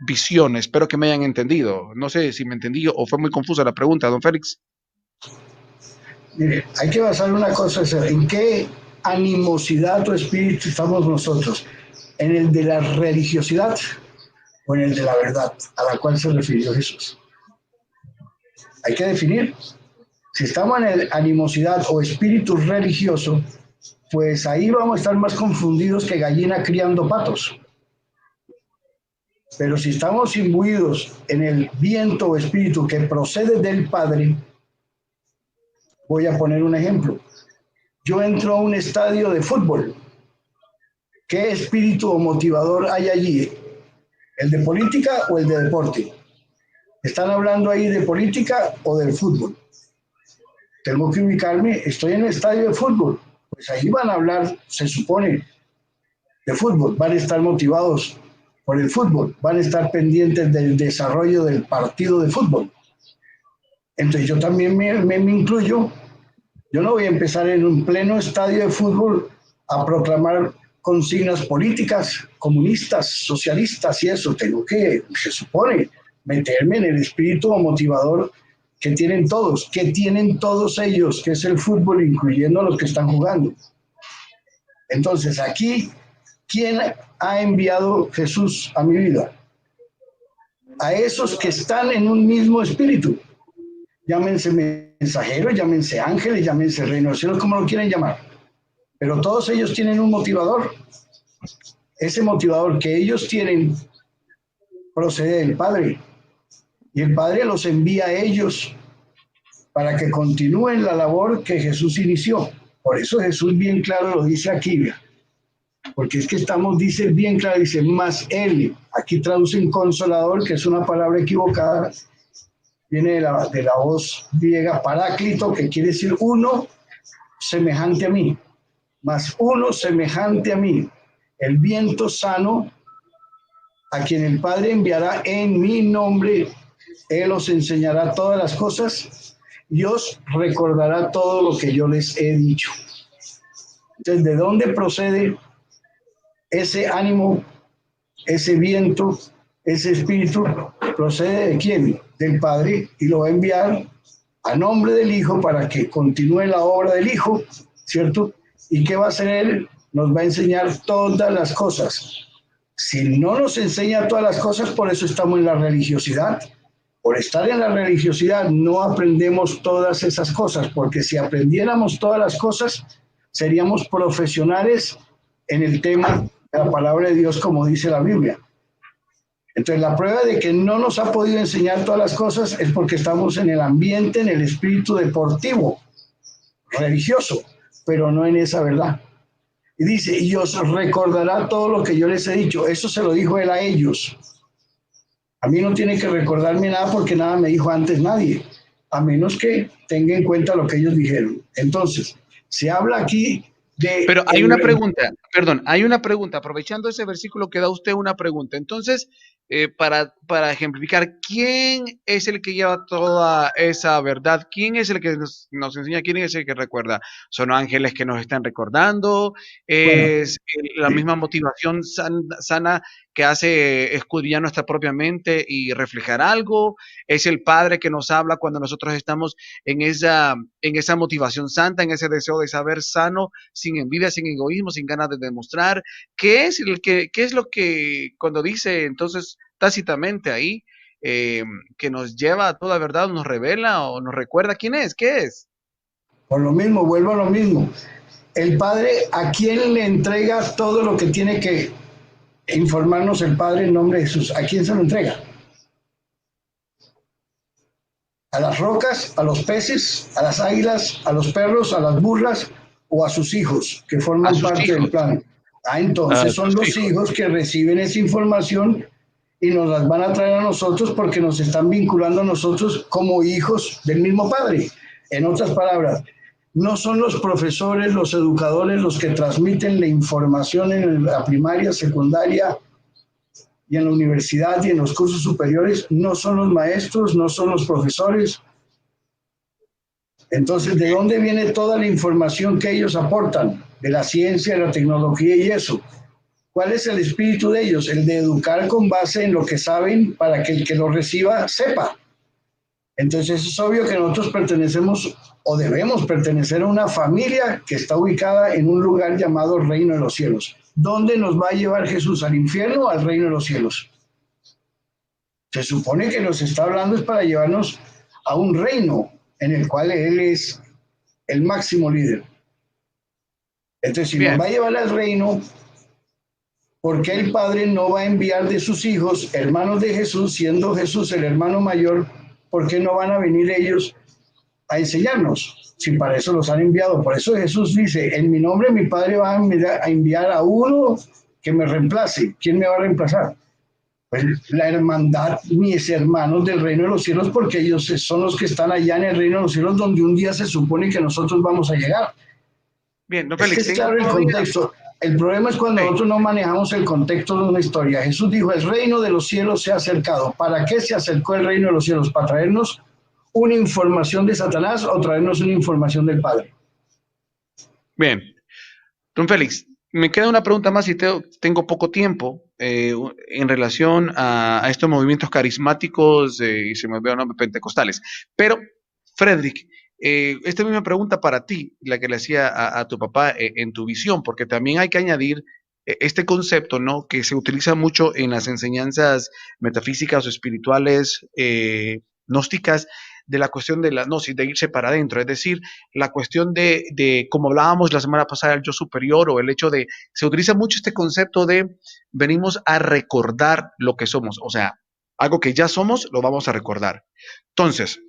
visión. Espero que me hayan entendido. No sé si me entendí o fue muy confusa la pregunta, don Félix. Mire, hay que basar una cosa, ¿en qué animosidad o espíritu estamos nosotros? ¿En el de la religiosidad o en el de la verdad a la cual se refirió Jesús? Hay que definir. Si estamos en el animosidad o espíritu religioso, pues ahí vamos a estar más confundidos que gallina criando patos. Pero si estamos imbuidos en el viento o espíritu que procede del Padre, voy a poner un ejemplo. Yo entro a un estadio de fútbol. ¿Qué espíritu o motivador hay allí? ¿El de política o el de deporte? ¿Están hablando ahí de política o del fútbol? Tengo que ubicarme, estoy en el estadio de fútbol. Pues ahí van a hablar, se supone, de fútbol. Van a estar motivados por el fútbol. Van a estar pendientes del desarrollo del partido de fútbol. Entonces yo también me incluyo. Yo no voy a empezar en un pleno estadio de fútbol a proclamar consignas políticas, comunistas, socialistas y eso. Tengo que, se supone, meterme en el espíritu motivador que tienen todos ellos, que es el fútbol, incluyendo a los que están jugando. Entonces, aquí, ¿quién ha enviado Jesús a mi vida? A esos que están en un mismo espíritu. Llámense mensajeros, llámense ángeles, llámense reino de los cielos, como lo quieren llamar. Pero todos ellos tienen un motivador. Ese motivador que ellos tienen procede del Padre. Y el Padre los envía a ellos para que continúen la labor que Jesús inició. Por eso Jesús bien claro lo dice aquí, porque es que dice bien claro, dice, más Él. Aquí traducen consolador, que es una palabra equivocada, viene de la voz griega paráclito, que quiere decir uno semejante a mí, más uno semejante a mí, el viento sano, a quien el Padre enviará en mi nombre. Él os enseñará todas las cosas y os recordará todo lo que yo les he dicho. Entonces, ¿de dónde procede ese ánimo, ese viento, ese espíritu? ¿Procede de quién? Del Padre, y lo va a enviar a nombre del Hijo para que continúe la obra del Hijo, ¿cierto? ¿Y qué va a hacer Él? Nos va a enseñar todas las cosas. Si no nos enseña todas las cosas, por eso estamos en la religiosidad. Por estar en la religiosidad no aprendemos todas esas cosas, porque si aprendiéramos todas las cosas, seríamos profesionales en el tema de la palabra de Dios, como dice la Biblia. Entonces, la prueba de que no nos ha podido enseñar todas las cosas es porque estamos en el ambiente, en el espíritu deportivo, religioso, pero no en esa verdad. Y dice, y os recordará todo lo que yo les he dicho. Eso se lo dijo él a ellos. A mí no tiene que recordarme nada porque nada me dijo antes nadie, a menos que tenga en cuenta lo que ellos dijeron. Entonces, se habla aquí de... Pero hay una pregunta, perdón, hay una pregunta, aprovechando ese versículo que da usted una pregunta. Entonces, para ejemplificar, ¿quién es el que lleva toda esa verdad? ¿Quién es el que nos enseña? ¿Quién es el que recuerda? ¿Son ángeles que nos están recordando? Bueno, ¿Es la misma motivación sana que hace escudriñar nuestra propia mente y reflejar algo? ¿Es el Padre que nos habla cuando nosotros estamos en esa motivación santa, en ese deseo de saber sano, sin envidia, sin egoísmo, sin ganas de demostrar? ¿Qué es lo que cuando dice entonces tácitamente ahí, que nos lleva a toda verdad, nos revela o nos recuerda quién es, qué es. Por lo mismo, vuelvo a lo mismo. El Padre, ¿a quién le entrega todo lo que tiene que informarnos el Padre en nombre de Jesús? ¿A quién se lo entrega? ¿A las rocas, a los peces, a las águilas, a los perros, a las burras o a sus hijos que A forman sus parte del hijos, plan? Ah, a entonces son sus los hijos. hijos que reciben esa información y nos las van a traer a nosotros porque nos están vinculando a nosotros como hijos del mismo Padre. En otras palabras, no son los profesores, los educadores los que transmiten la información en la primaria, secundaria y en la universidad y en los cursos superiores, no son los maestros, no son los profesores. Entonces, ¿de dónde viene toda la información que ellos aportan? De la ciencia, de la tecnología y eso. ¿Cuál es el espíritu de ellos? El de educar con base en lo que saben para que el que lo reciba sepa. Entonces es obvio que nosotros pertenecemos o debemos pertenecer a una familia que está ubicada en un lugar llamado Reino de los Cielos. ¿Dónde nos va a llevar Jesús? ¿Al infierno o al Reino de los Cielos? Se supone que nos está hablando es para llevarnos a un reino en el cual Él es el máximo líder. Entonces, si nos Bien, va a llevar al reino, ¿por qué el Padre no va a enviar de sus hijos, hermanos de Jesús, siendo Jesús el hermano mayor? ¿Por qué no van a venir ellos a enseñarnos? Si para eso los han enviado. Por eso Jesús dice, en mi nombre mi Padre va a enviar a uno que me reemplace. ¿Quién me va a reemplazar? Pues la hermandad, mis hermanos del reino de los cielos, porque ellos son los que están allá en el reino de los cielos, donde un día se supone que nosotros vamos a llegar. bien, don Es que Félix, es tengo claro el todavía. contexto. El problema es cuando Sí. nosotros no manejamos el contexto de una historia. Jesús dijo, el reino de los cielos se ha acercado. ¿Para qué se acercó el reino de los cielos? ¿Para traernos una información de Satanás o traernos una información del Padre? Bien, don Félix, me queda una pregunta más y tengo poco tiempo en relación a estos movimientos carismáticos y se me olvidó el nombre, pentecostales. Pero, Frederick, esta misma pregunta para ti, la que le hacía a tu papá en tu visión, porque también hay que añadir este concepto, ¿no? Que se utiliza mucho en las enseñanzas metafísicas o espirituales gnósticas de la cuestión de la gnosis, de irse para adentro, es decir, la cuestión como hablábamos la semana pasada, el yo superior o el hecho de, se utiliza mucho este concepto de venimos a recordar lo que somos, o sea, algo que ya somos, lo vamos a recordar. Entonces,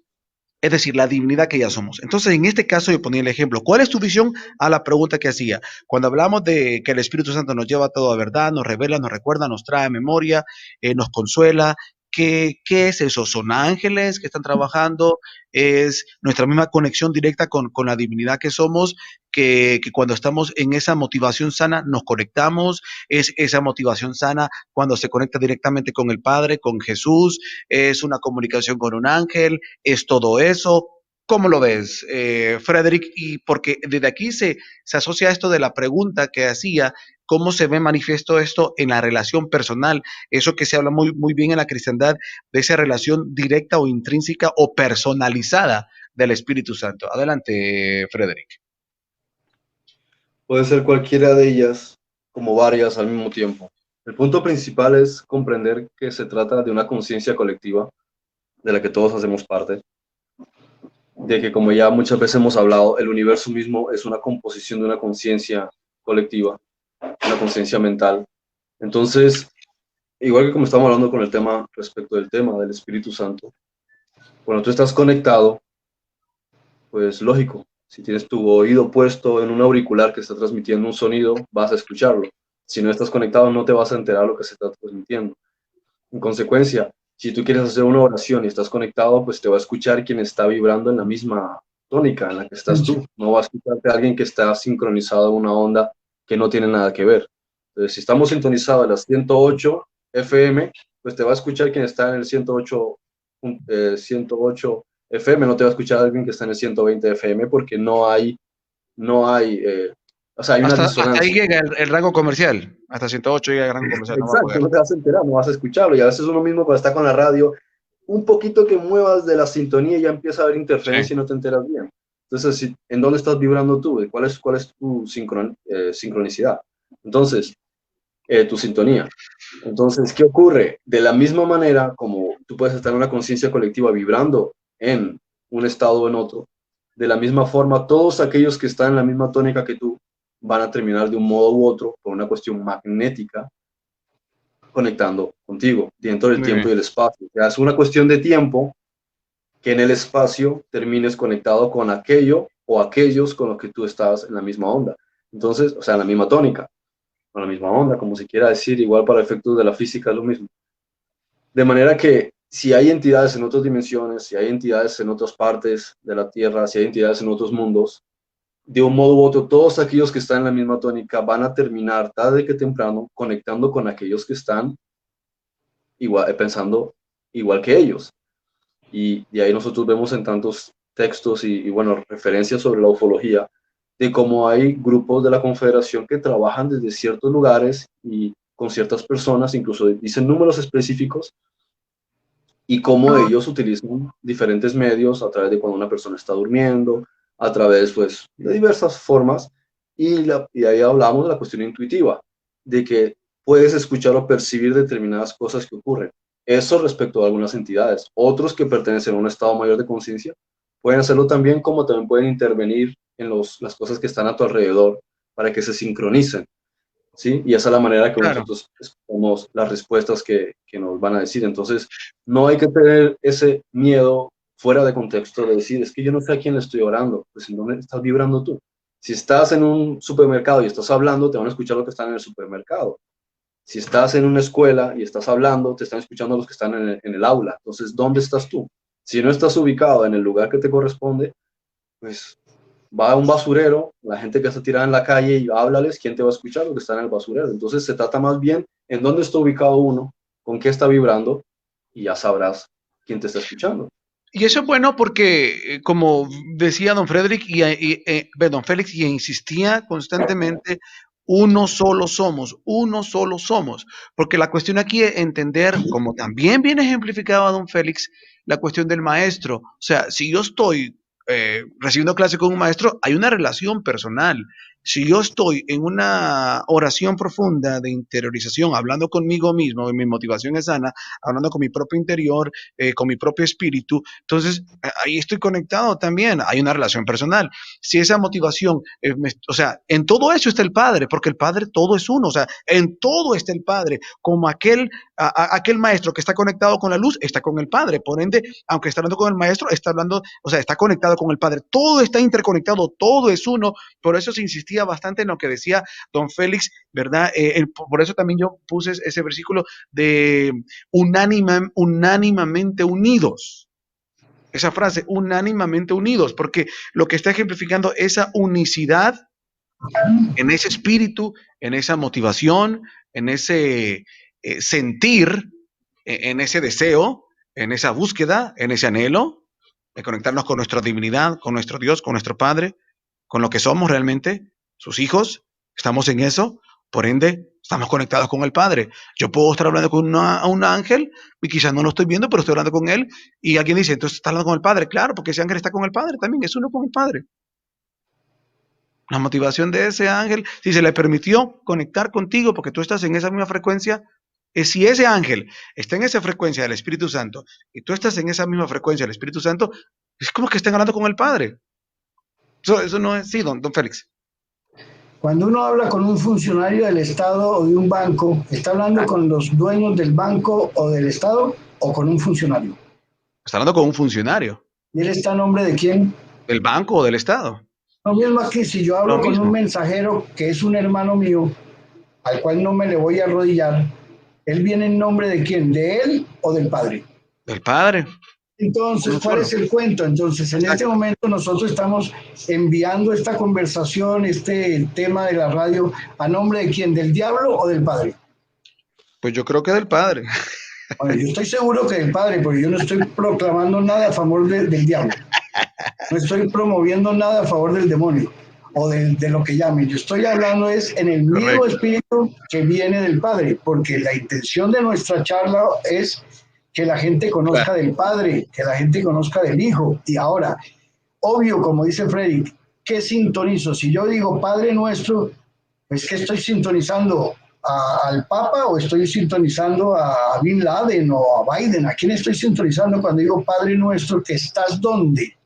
es decir, la divinidad que ya somos. Entonces, en este caso, yo ponía el ejemplo. ¿Cuál es tu visión a la pregunta que hacía? Cuando hablamos de que el Espíritu Santo nos lleva a toda verdad, nos revela, nos recuerda, nos trae memoria, nos consuela. ¿Qué es eso? ¿Son ángeles que están trabajando? ¿Es nuestra misma conexión directa con la divinidad que somos? Que cuando estamos en esa motivación sana nos conectamos. ¿Es esa motivación sana cuando se conecta directamente con el Padre, con Jesús? ¿Es una comunicación con un ángel? ¿Es todo eso? ¿Cómo lo ves, Frederick? Y porque desde aquí se asocia esto de la pregunta que hacía, ¿cómo se ve manifiesto esto en la relación personal? Eso que se habla muy, muy bien en la cristiandad, de esa relación directa o intrínseca o personalizada del Espíritu Santo. Adelante, Frederick. Puede ser cualquiera de ellas, como varias al mismo tiempo. El punto principal es comprender que se trata de una conciencia colectiva de la que todos hacemos parte, de que, como ya muchas veces hemos hablado, el universo mismo es una composición de una conciencia colectiva, una conciencia mental. Entonces, igual que como estamos hablando con el tema, respecto del tema del Espíritu Santo, cuando tú estás conectado, pues lógico, si tienes tu oído puesto en un auricular que está transmitiendo un sonido, vas a escucharlo. Si no estás conectado, no te vas a enterar lo que se está transmitiendo. En consecuencia, si tú quieres hacer una oración y estás conectado, pues te va a escuchar quien está vibrando en la misma tónica en la que estás tú. No va a escucharte a alguien que está sincronizado en una onda que no tiene nada que ver. Entonces, si estamos sintonizados en las 108 FM, pues te va a escuchar quien está en el 108 FM, no te va a escuchar alguien que está en el 120 FM porque o sea, hay una Hasta ahí disonancia. llega el rango comercial. Hasta 108 llega el rango comercial. No va a Exacto, poder. no te vas a enterar, no vas a escucharlo. Y a veces uno mismo cuando está con la radio, un poquito que muevas de la sintonía ya empieza a haber interferencia Sí. y no te enteras bien. Entonces, ¿en dónde estás vibrando tú? ¿Cuál es tu sincronicidad? Entonces, tu sintonía. Entonces, ¿qué ocurre? De la misma manera como tú puedes estar en una conciencia colectiva vibrando en un estado o en otro. De la misma forma, todos aquellos que están en la misma tónica que tú van a terminar de un modo u otro por una cuestión magnética conectando contigo dentro del Muy tiempo y bien. el espacio. O sea, es una cuestión de tiempo que en el espacio termines conectado con aquello o aquellos con los que tú estás en la misma onda. Entonces, o sea, en la misma tónica, con la misma onda, como se quiera decir, igual para efectos de la física es lo mismo. De manera que si hay entidades en otras dimensiones, si hay entidades en otras partes de la Tierra, si hay entidades en otros mundos, de un modo u otro, todos aquellos que están en la misma tónica van a terminar tarde que temprano conectando con aquellos que están igual, pensando igual que ellos. Y ahí nosotros vemos en tantos textos bueno, referencias sobre la ufología, de cómo hay grupos de la Confederación que trabajan desde ciertos lugares y con ciertas personas, incluso dicen números específicos, y cómo ellos utilizan diferentes medios a través de cuando una persona está durmiendo, a través pues de diversas formas, y ahí hablamos de la cuestión intuitiva, de que puedes escuchar o percibir determinadas cosas que ocurren. Eso respecto a algunas entidades. Otros que pertenecen a un estado mayor de conciencia pueden hacerlo también, como también pueden intervenir en las cosas que están a tu alrededor para que se sincronicen, ¿sí? Y esa es la manera que Claro. nosotros escuchamos las respuestas que nos van a decir. Entonces, no hay que tener ese miedo fuera de contexto de decir, es que yo no sé a quién le estoy orando, pues en dónde estás vibrando tú. Si estás en un supermercado y estás hablando, te van a escuchar los que están en el supermercado. Si estás en una escuela y estás hablando, te están escuchando los que están en el aula. Entonces, ¿dónde estás tú? Si no estás ubicado en el lugar que te corresponde, pues va a un basurero, la gente que está tirada en la calle y háblales, ¿quién te va a escuchar? Los que están en el basurero. Entonces se trata más bien en dónde está ubicado uno, con qué está vibrando, y ya sabrás quién te está escuchando. Y eso es bueno porque, como decía don Frederick don Félix, y insistía constantemente, uno solo somos, porque la cuestión aquí es entender, como también viene ejemplificado a don Félix, la cuestión del maestro. O sea, si yo estoy recibiendo clase con un maestro, hay una relación personal. Si yo estoy en una oración profunda de interiorización, hablando conmigo mismo, mi motivación es sana, hablando con mi propio interior, con mi propio espíritu, entonces ahí estoy conectado también, hay una relación personal. Si esa motivación, o sea, en todo eso está el Padre, porque el Padre todo es uno, o sea, en todo está el Padre, como aquel maestro que está conectado con la luz, está con el Padre, por ende, aunque está hablando con el maestro, está hablando, o sea, está conectado con el Padre, todo está interconectado, todo es uno, por eso se insistía bastante en lo que decía don Félix, ¿verdad? Por eso también yo puse ese versículo de unánimamente unidos. Esa frase, unánimamente unidos, porque lo que está ejemplificando esa unicidad en ese espíritu, en esa motivación, en ese sentir, en ese deseo, en esa búsqueda, en ese anhelo de conectarnos con nuestra divinidad, con nuestro Dios, con nuestro Padre, con lo que somos realmente, sus hijos, estamos en eso, por ende, estamos conectados con el Padre. Yo puedo estar hablando con un ángel y quizás no lo estoy viendo, pero estoy hablando con él y alguien dice, entonces está hablando con el Padre. Claro, porque ese ángel está con el Padre también, es uno con el Padre. La motivación de ese ángel, si se le permitió conectar contigo porque tú estás en esa misma frecuencia, es si ese ángel está en esa frecuencia del Espíritu Santo y tú estás en esa misma frecuencia del Espíritu Santo, es como que estén hablando con el Padre. Eso no es, sí, don Félix. Cuando uno habla con un funcionario del Estado o de un banco, ¿está hablando con los dueños del banco o del Estado o con un funcionario? Está hablando con un funcionario. ¿Y él está a nombre de quién? ¿Del banco o del Estado? Lo mismo que si yo hablo con un mensajero que es un hermano mío, al cual no me le voy a arrodillar, ¿él viene en nombre de quién? ¿De él o del Padre? Del Padre. Entonces, ¿cuál es el cuento? Entonces, en este momento nosotros estamos enviando esta conversación, este tema de la radio, ¿a nombre de quién? ¿Del diablo o del Padre? Pues yo creo que del Padre. Bueno, yo estoy seguro que del Padre, porque yo no estoy proclamando nada a favor del diablo. No estoy promoviendo nada a favor del demonio o de lo que llamen. Yo estoy hablando es en el mismo espíritu que viene del Padre, porque la intención de nuestra charla es que la gente conozca del Padre, que la gente conozca del Hijo. Y ahora, obvio, como dice Frederick, ¿qué sintonizo? Si yo digo Padre Nuestro, pues ¿qué estoy sintonizando? al Papa o estoy sintonizando a Bin Laden o a Biden? ¿A quién estoy sintonizando cuando digo Padre nuestro que estás donde?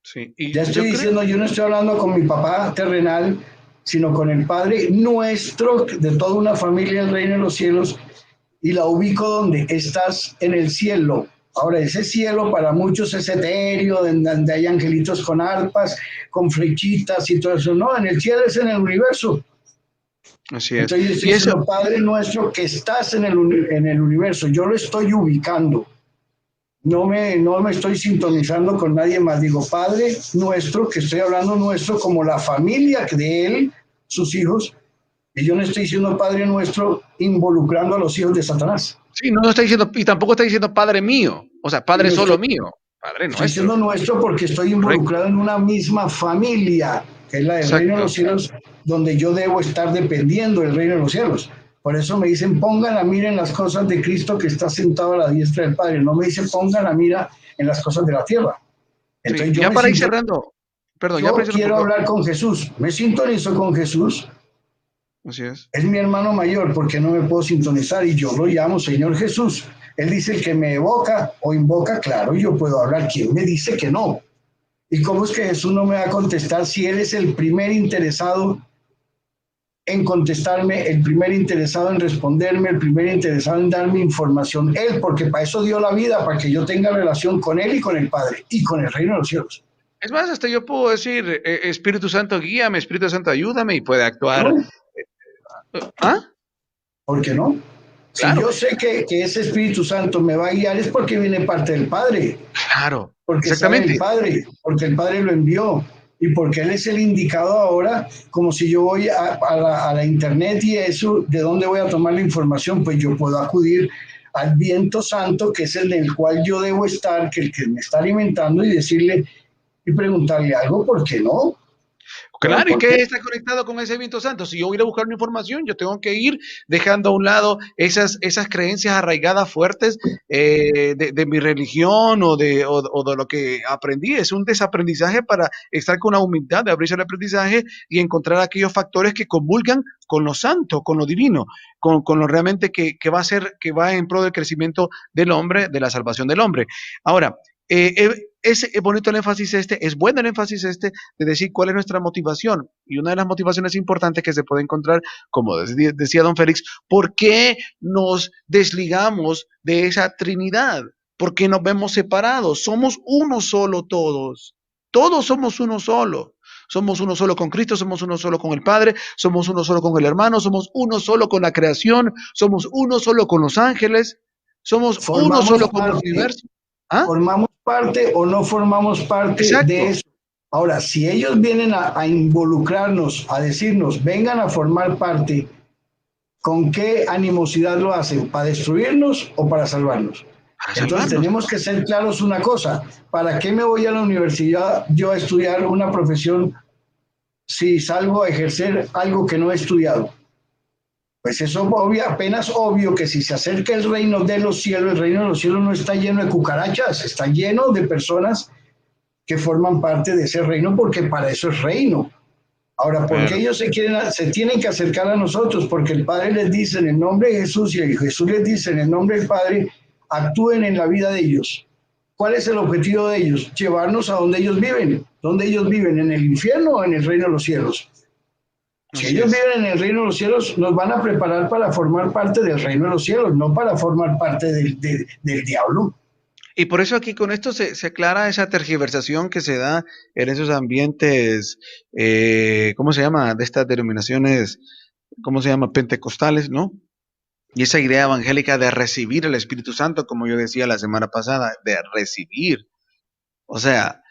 Sí, Ya y estoy yo creo, diciendo, yo no estoy hablando con mi papá terrenal, sino con el Padre nuestro de toda una familia del reino de los cielos, y la ubico donde estás en el cielo. Ahora, ese cielo para muchos es etéreo, donde hay angelitos con arpas, con flechitas y todo eso. No, en el cielo es en el universo. así es. Entonces yo estoy Y eso, diciendo, Padre nuestro que estás en el universo, yo lo estoy ubicando. No me estoy sintonizando con nadie más. Digo, Padre nuestro, que estoy hablando nuestro como la familia de él, sus hijos, y yo no estoy diciendo Padre nuestro involucrando a los hijos de Satanás. sí, no está diciendo, y tampoco está diciendo Padre mío, o sea, Padre Digo, solo mío, Padre estoy nuestro. diciendo nuestro porque estoy Correcto, involucrado en una misma familia, que es la del reino de exacto. los cielos, donde yo debo estar dependiendo del reino de los cielos. Por eso me dicen, pongan la mira en las cosas de Cristo que está sentado a la diestra del Padre. No me dicen, pongan la mira en las cosas de la tierra. Sí, Entonces yo ya me para ir siento, cerrando, perdón, ya para yo ir cerrando, por quiero favor. hablar con Jesús. Me sintonizo con Jesús. Así es. Es mi hermano mayor, porque no me puedo sintonizar y yo lo llamo Señor Jesús. Él dice el que me evoca o invoca, claro, yo puedo hablar. ¿Quién me dice que no? ¿Y cómo es que Jesús no me va a contestar si Él es el primer interesado en contestarme, el primer interesado en responderme, el primer interesado en darme información? Él, porque para eso dio la vida, para que yo tenga relación con Él y con el Padre y con el reino de los cielos. Es más, hasta yo puedo decir, Espíritu Santo, guíame, Espíritu Santo, ayúdame, y puede actuar. ¿No? ¿Ah? ¿Por qué no? Si Claro, yo sé que ese Espíritu Santo me va a guiar es porque viene parte del Padre, claro, porque sale del exactamente. Padre, porque el Padre lo envió y porque Él es el indicado ahora, como si yo voy a la internet y eso, ¿de dónde voy a tomar la información? Pues yo puedo acudir al viento santo, que es el en el cual yo debo estar, que el que me está alimentando, y decirle y preguntarle algo, ¿por qué no? Pero Claro, ¿y ¿por qué qué? está conectado con ese viento santo? Si yo voy a ir a buscar una información, yo tengo que ir dejando a un lado esas creencias arraigadas fuertes de mi religión o de lo que aprendí. Es un desaprendizaje para estar con la humildad de abrirse al aprendizaje y encontrar aquellos factores que comulgan con lo santo, con lo divino, con lo realmente que va a ser, que va en pro del crecimiento del hombre, de la salvación del hombre. Ahora, es bonito el énfasis este, es bueno el énfasis este de decir cuál es nuestra motivación. Y una de las motivaciones importantes que se puede encontrar, como decía don Félix, ¿por qué nos desligamos de esa Trinidad? ¿Por qué nos vemos separados? Somos uno solo todos. Todos somos uno solo. Somos uno solo con Cristo, somos uno solo con el Padre, somos uno solo con el hermano, somos uno solo con la creación, somos uno solo con los ángeles, somos uno Formamos solo con el parte, universo. ¿Ah? formamos parte o no formamos parte de Exacto. eso. Ahora, si ellos vienen a involucrarnos, a decirnos, vengan a formar parte, ¿con qué animosidad lo hacen? ¿Para destruirnos o para salvarnos? Para Entonces salvarnos. tenemos que ser claros una cosa, ¿para qué me voy a la universidad yo a estudiar una profesión si salgo a ejercer algo que no he estudiado? Pues eso obvio, apenas obvio que si se acerca el reino de los cielos, el reino de los cielos no está lleno de cucarachas, está lleno de personas que forman parte de ese reino porque para eso es reino. Ahora, ¿por qué Claro. ellos se tienen que acercar a nosotros? Porque el Padre les dice en el nombre de Jesús y Jesús les dice en el nombre del Padre, actúen en la vida de ellos. ¿Cuál es el objetivo de ellos? Llevarnos a donde ellos viven. ¿Dónde ellos viven? ¿En el infierno o en el reino de los cielos? Si Así ellos es. viven en el reino de los cielos, nos van a preparar para formar parte del reino de los cielos, no para formar parte del diablo. Y por eso aquí con esto se aclara esa tergiversación que se da en esos ambientes, ¿cómo se llama? De estas denominaciones, ¿cómo se llama? Pentecostales, ¿no? Y esa idea evangélica de recibir el Espíritu Santo, como yo decía la semana pasada, de recibir. O sea,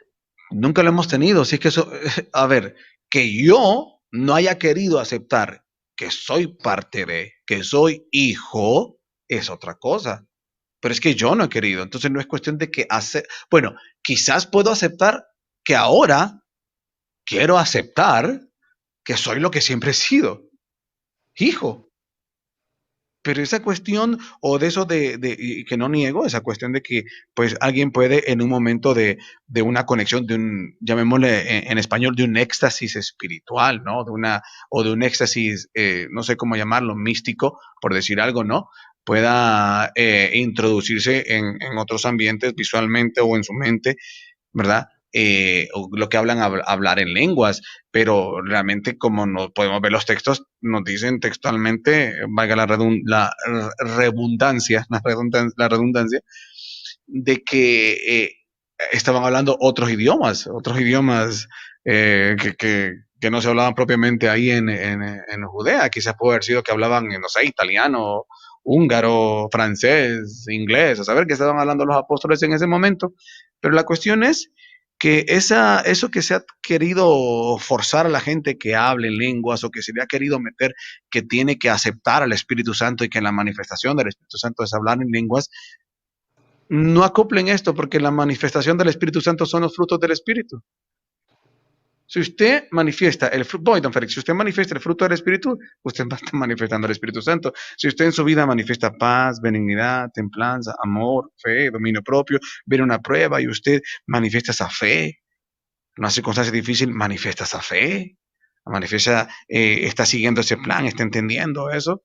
nunca lo hemos tenido. Así que eso, a ver, que yo no haya querido aceptar que soy parte de, que soy hijo, es otra cosa. Pero es que yo no he querido. Entonces no es cuestión de que hacer. Bueno, quizás puedo aceptar que ahora quiero aceptar que soy lo que siempre he sido, hijo. Pero esa cuestión, o de eso y que no niego, esa cuestión de que pues alguien puede en un momento de una conexión, de un, llamémosle en español, de un éxtasis espiritual, ¿no? O de un éxtasis, no sé cómo llamarlo, místico, por decir algo, ¿no? Pueda introducirse en otros ambientes visualmente o en su mente, ¿verdad? O lo que hablar en lenguas, pero realmente como no podemos ver los textos, nos dicen textualmente, valga la redundancia, de que estaban hablando otros idiomas que no se hablaban propiamente ahí en Judea. Quizás puede haber sido que hablaban, no sé, italiano, húngaro, francés, inglés, a saber qué estaban hablando los apóstoles en ese momento. Pero la cuestión es que eso que se ha querido forzar a la gente que hable en lenguas o que se le ha querido meter que tiene que aceptar al Espíritu Santo y que la manifestación del Espíritu Santo es hablar en lenguas, no acoplen esto porque la manifestación del Espíritu Santo son los frutos del Espíritu. Si usted manifiesta el fruto, don Félix, si usted manifiesta el fruto del Espíritu, usted va a estar manifestando el Espíritu Santo. Si usted en su vida manifiesta paz, benignidad, templanza, amor, fe, dominio propio, viene una prueba y usted manifiesta esa fe, en una circunstancia difícil, manifiesta esa fe, manifiesta, está siguiendo ese plan, está entendiendo eso.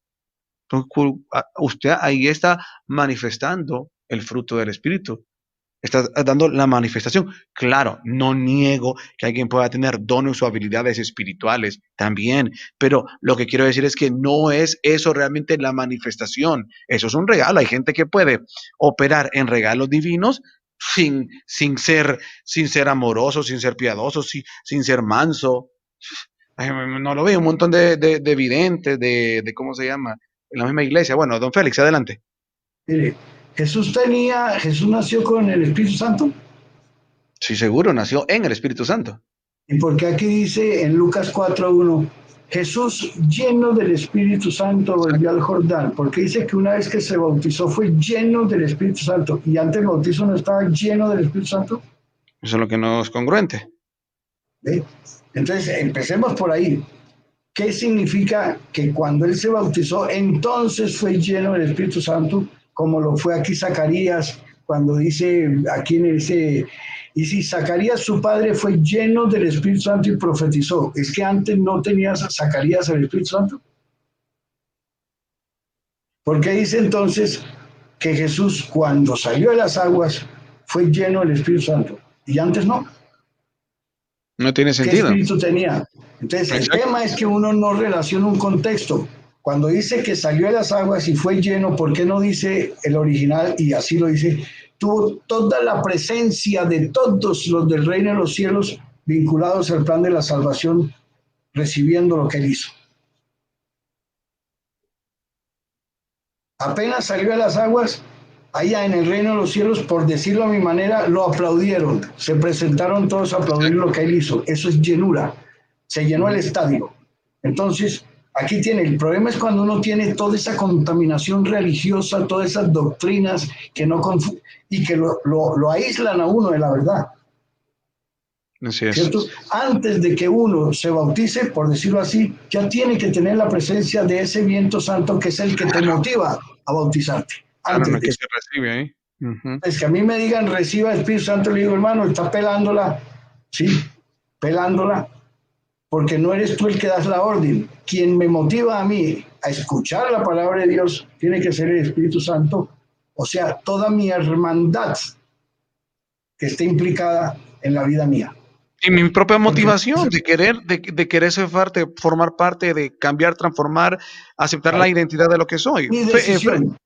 Entonces, usted ahí está manifestando el fruto del Espíritu. Está dando la manifestación. Claro, no niego que alguien pueda tener dones o habilidades espirituales también, pero lo que quiero decir es que no es eso realmente la manifestación. Eso es un regalo. Hay gente que puede operar en regalos divinos sin ser amoroso, sin ser piadoso, sin ser manso. No lo veo. Un montón de videntes, ¿cómo se llama? En la misma iglesia. Bueno, don Félix, adelante. Mire, Jesús nació con el Espíritu Santo. Sí, seguro, nació en el Espíritu Santo. ¿Y por qué aquí dice en Lucas 4:1, Jesús lleno del Espíritu Santo volvió al Jordán? Porque dice que una vez que se bautizó fue lleno del Espíritu Santo y antes del bautizo no estaba lleno del Espíritu Santo. Eso es lo que no es congruente. ¿Ve? Entonces, empecemos por ahí. ¿Qué significa que cuando él se bautizó, entonces fue lleno del Espíritu Santo, como lo fue aquí Zacarías, cuando dice aquí en ese, y si Zacarías su padre fue lleno del Espíritu Santo y profetizó? ¿Es que antes no tenía Zacarías el Espíritu Santo? ¿Por qué dice entonces que Jesús cuando salió de las aguas fue lleno del Espíritu Santo y antes no? No tiene sentido. ¿Qué espíritu tenía? Entonces, Exacto. El tema es que uno no relaciona un contexto. Cuando dice que salió de las aguas y fue lleno, ¿por qué no dice el original? Y así lo dice, tuvo toda la presencia de todos los del reino de los cielos vinculados al plan de la salvación, recibiendo lo que él hizo. Apenas salió de las aguas, allá en el reino de los cielos, por decirlo a mi manera, lo aplaudieron. Se presentaron todos a aplaudir lo que él hizo. Eso es llenura. Se llenó el estadio. Entonces, aquí tiene, el problema es cuando uno tiene toda esa contaminación religiosa, todas esas doctrinas que no y que lo aíslan a uno de la verdad. Así es. ¿Cierto? Antes de que uno se bautice, por decirlo así, ya tiene que tener la presencia de ese viento santo que es el que te motiva a bautizarte. Claro, Antes no es de que eso. se recibe ahí. Es que a mí me digan reciba el Espíritu Santo, le digo, hermano, está pelándola, sí, pelándola, porque no eres tú el que das la orden. Quien me motiva a mí a escuchar la palabra de Dios tiene que ser el Espíritu Santo, o sea, toda mi hermandad que esté implicada en la vida mía. Y mi propia motivación de querer ser parte, formar parte, de cambiar, transformar, aceptar la identidad de lo que soy. Mi decisión.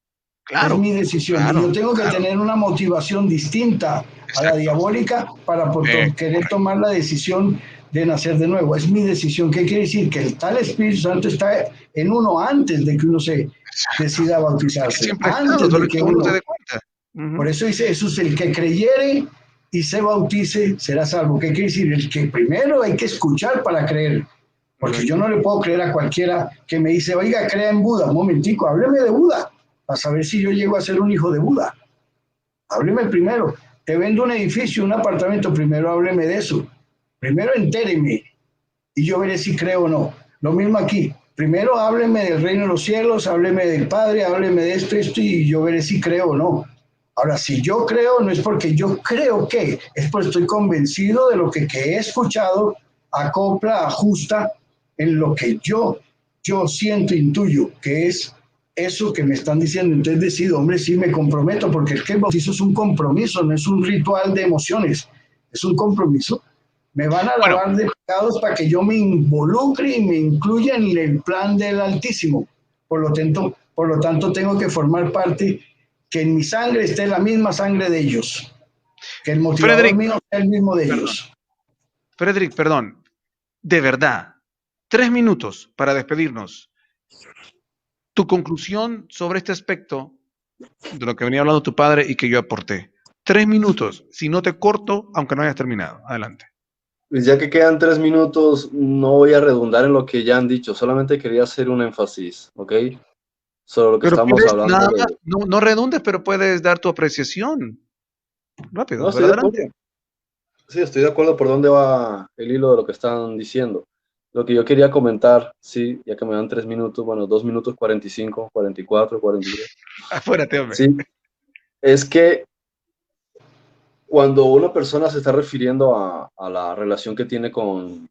Claro. Es mi decisión. Claro, y yo tengo que tener una motivación distinta a la diabólica para querer tomar la decisión de nacer de nuevo. Es mi decisión. ¿Qué quiere decir? Que el tal Espíritu Santo está en uno antes de que uno se decida bautizarse. Siempre Antes de que uno se dé cuenta. Por eso dice Jesús, el que creyere y se bautice será salvo. ¿Qué quiere decir? El que primero hay que escuchar para creer. Porque yo no le puedo creer a cualquiera que me dice, oiga, crea en Buda. Un momentico, hábleme de Buda, para saber si yo llego a ser un hijo de Buda. Hábleme primero. Te vendo un edificio, un apartamento, primero hábleme de eso. Primero entéreme y yo veré si creo o no. Lo mismo aquí. Primero hábleme del reino de los cielos, hábleme del Padre, hábleme de esto, y yo veré si creo o no. Ahora, si yo creo, no es porque yo creo que, es porque estoy convencido de lo que he escuchado, acopla, ajusta en lo que yo siento, intuyo, que es eso que me están diciendo. Entonces decido, hombre, sí me comprometo, porque es que el bautizo es un compromiso, no es un ritual de emociones, es un compromiso. Me van a Bueno, lavar de pecados para que yo me involucre y me incluya en el plan del Altísimo. Por lo tanto, tengo que formar parte, que en mi sangre esté la misma sangre de ellos, que el motivador Frederick, mío sea el mismo de perdón. ellos. Frederick, perdón. De verdad, 3 minutos para despedirnos. Tu conclusión sobre este aspecto de lo que venía hablando tu padre y que yo aporté. 3 minutos, si no te corto, aunque no hayas terminado. Adelante. Pues ya que quedan 3 minutos, no voy a redundar en lo que ya han dicho, solamente quería hacer un énfasis, ¿ok? Sobre lo que Pero estamos puedes, hablando nada más, de... no redundes, pero puedes dar tu apreciación. No, Rápido, pero estoy de adelante. acuerdo. Sí, estoy de acuerdo por dónde va el hilo de lo que están diciendo. Lo que yo quería comentar, sí, ya que me dan 3 minutos, bueno, 2 minutos 45, 44, 43. Afuérate, hombre. Sí, es que cuando una persona se está refiriendo a la relación que tiene con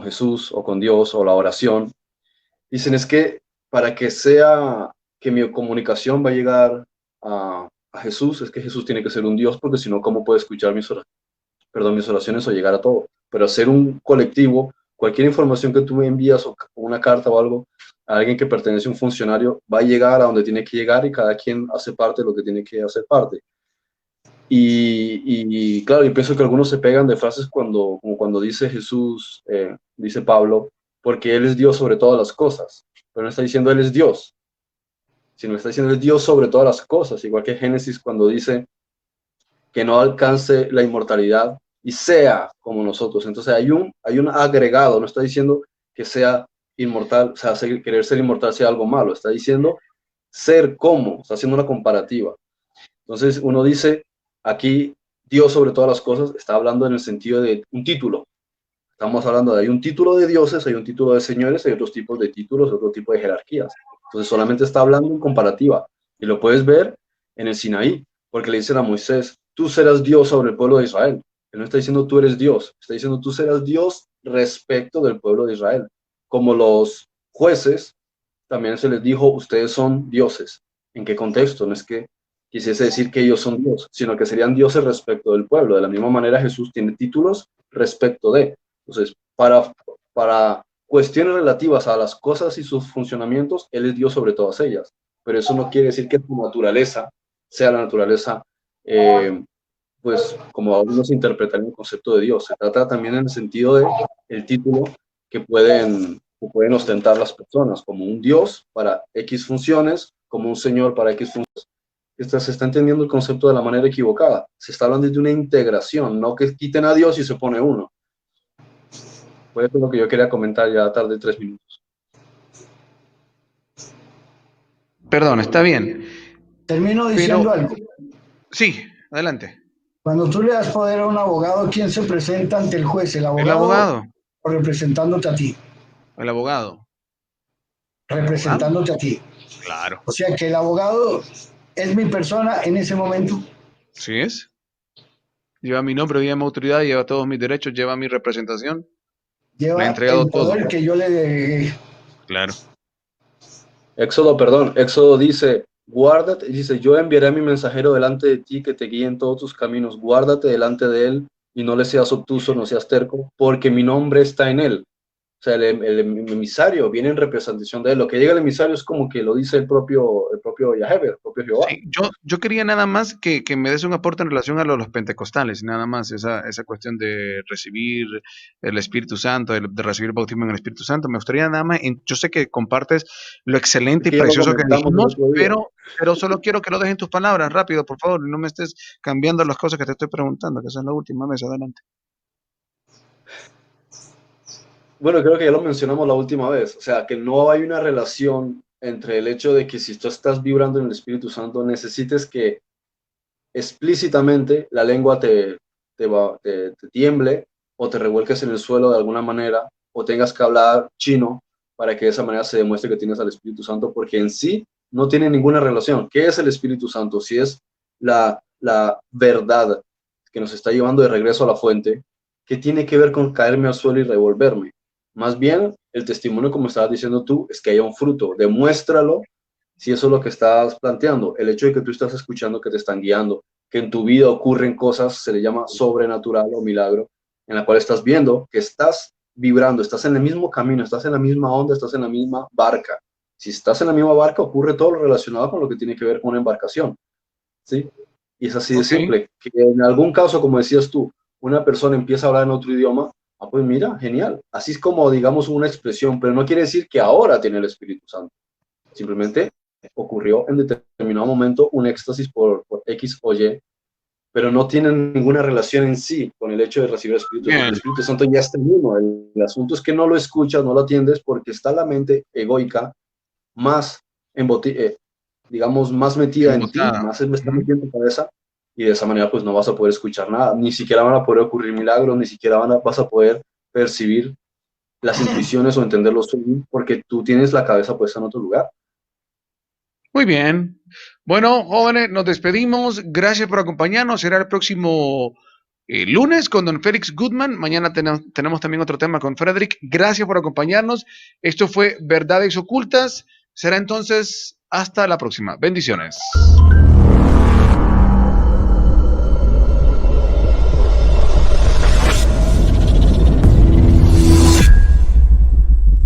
Jesús o con Dios o la oración, dicen es que para que sea que mi comunicación va a llegar a Jesús, es que Jesús tiene que ser un Dios, porque si no, ¿cómo puede escuchar mis oraciones o llegar a todo? Pero ser un colectivo, cualquier información que tú me envías o una carta o algo a alguien que pertenece a un funcionario, va a llegar a donde tiene que llegar y cada quien hace parte de lo que tiene que hacer parte. Y claro, yo pienso que algunos se pegan de frases como cuando dice Jesús, dice Pablo, porque Él es Dios sobre todas las cosas, pero no está diciendo Él es Dios, sino está diciendo Él es Dios sobre todas las cosas, igual que Génesis cuando dice que no alcance la inmortalidad y sea como nosotros. Entonces hay un agregado, no está diciendo que sea inmortal, o sea, querer ser inmortal sea algo malo, está diciendo ser como, está haciendo una comparativa. Entonces uno dice, aquí Dios sobre todas las cosas está hablando en el sentido de un título. Estamos hablando de hay un título de dioses, hay un título de señores, hay otros tipos de títulos, otro tipo de jerarquías. Entonces solamente está hablando en comparativa. Y lo puedes ver en el Sinaí, porque le dicen a Moisés, tú serás Dios sobre el pueblo de Israel. Él no está diciendo tú eres Dios, está diciendo tú serás Dios respecto del pueblo de Israel. Como los jueces, también se les dijo, ustedes son dioses. ¿En qué contexto? No es que quisiese decir que ellos son Dios, sino que serían dioses respecto del pueblo. De la misma manera Jesús tiene títulos respecto de. Entonces, para cuestiones relativas a las cosas y sus funcionamientos, Él es Dios sobre todas ellas. Pero eso no quiere decir que su naturaleza sea la naturaleza, pues, como algunos interpretan el concepto de Dios. Se trata también en el sentido de el título que pueden ostentar las personas, como un Dios para X funciones, como un Señor para X funciones. Se está entendiendo el concepto de la manera equivocada. Se está hablando de una integración, no que quiten a Dios y se pone uno. Pues eso es lo que yo quería comentar, ya tarde 3 minutos. Perdón, está bien. Termino diciendo Pero, algo. sí, adelante. Cuando tú le das poder a un abogado, ¿quién se presenta ante el juez? ¿El El abogado abogado, o representándote a ti? el abogado. ¿El abogado? Representándote a ti. Claro. O sea que el abogado es mi persona en ese momento. ¿Sí es? Lleva mi nombre, lleva mi autoridad, lleva todos mis derechos, lleva mi representación. Me ha Lleva entregado el todo. poder que yo le delegué. Claro. Éxodo dice, guárdate, dice, yo enviaré a mi mensajero delante de ti que te guíe en todos tus caminos, guárdate delante de él y no le seas obtuso, no seas terco, porque mi nombre está en él. O sea, el emisario viene en representación de él. Lo que llega el emisario es como que lo dice el propio Yahweh, el propio Jehová. Sí, yo quería nada más que me des un aporte en relación a los pentecostales, nada más esa cuestión de recibir el Espíritu Santo, de recibir el bautismo en el Espíritu Santo. Me gustaría nada más, yo sé que compartes lo excelente Es y que ya lo precioso que comentamos el dijimos, otro día. pero solo quiero que lo dejes en tus palabras, rápido, por favor, y no me estés cambiando las cosas que te estoy preguntando, que esa es la última vez, adelante. Bueno, creo que ya lo mencionamos la última vez. O sea, que no hay una relación entre el hecho de que si tú estás vibrando en el Espíritu Santo, necesites que explícitamente la lengua te tiemble o te revuelques en el suelo de alguna manera o tengas que hablar chino para que de esa manera se demuestre que tienes al Espíritu Santo, porque en sí no tiene ninguna relación. ¿Qué es el Espíritu Santo? Si es la verdad que nos está llevando de regreso a la fuente, ¿qué tiene que ver con caerme al suelo y revolverme? Más bien, el testimonio, como estabas diciendo tú, es que haya un fruto. Demuéstralo si eso es lo que estás planteando. El hecho de que tú estás escuchando que te están guiando, que en tu vida ocurren cosas, se le llama sobrenatural o milagro, en la cual estás viendo que estás vibrando, estás en el mismo camino, estás en la misma onda, estás en la misma barca. Si estás en la misma barca, ocurre todo lo relacionado con lo que tiene que ver con una embarcación, ¿sí? Y es así de Ok. simple. Que en algún caso, como decías tú, una persona empieza a hablar en otro idioma, pues mira, genial. Así es como, digamos, una expresión, pero no quiere decir que ahora tiene el Espíritu Santo. Simplemente ocurrió en determinado momento un éxtasis por X o Y, pero no tienen ninguna relación en sí con el hecho de recibir el Espíritu Santo. Bien. El Espíritu Santo ya está en uno. El asunto es que no lo escuchas, no lo atiendes, porque está la mente egoica más, digamos, más metida en ti, Embotada. más se me está metiendo en tu cabeza, y de esa manera pues no vas a poder escuchar nada, ni siquiera van a poder ocurrir milagros, ni siquiera vas a poder percibir las intuiciones o entender los sueños, porque tú tienes la cabeza puesta en otro lugar. Muy bien. Bueno, jóvenes, nos despedimos. Gracias por acompañarnos. Será el próximo lunes con don Félix Goodman. Mañana tenemos también otro tema con Frederick. Gracias por acompañarnos. Esto fue Verdades Ocultas. Será entonces hasta la próxima. Bendiciones.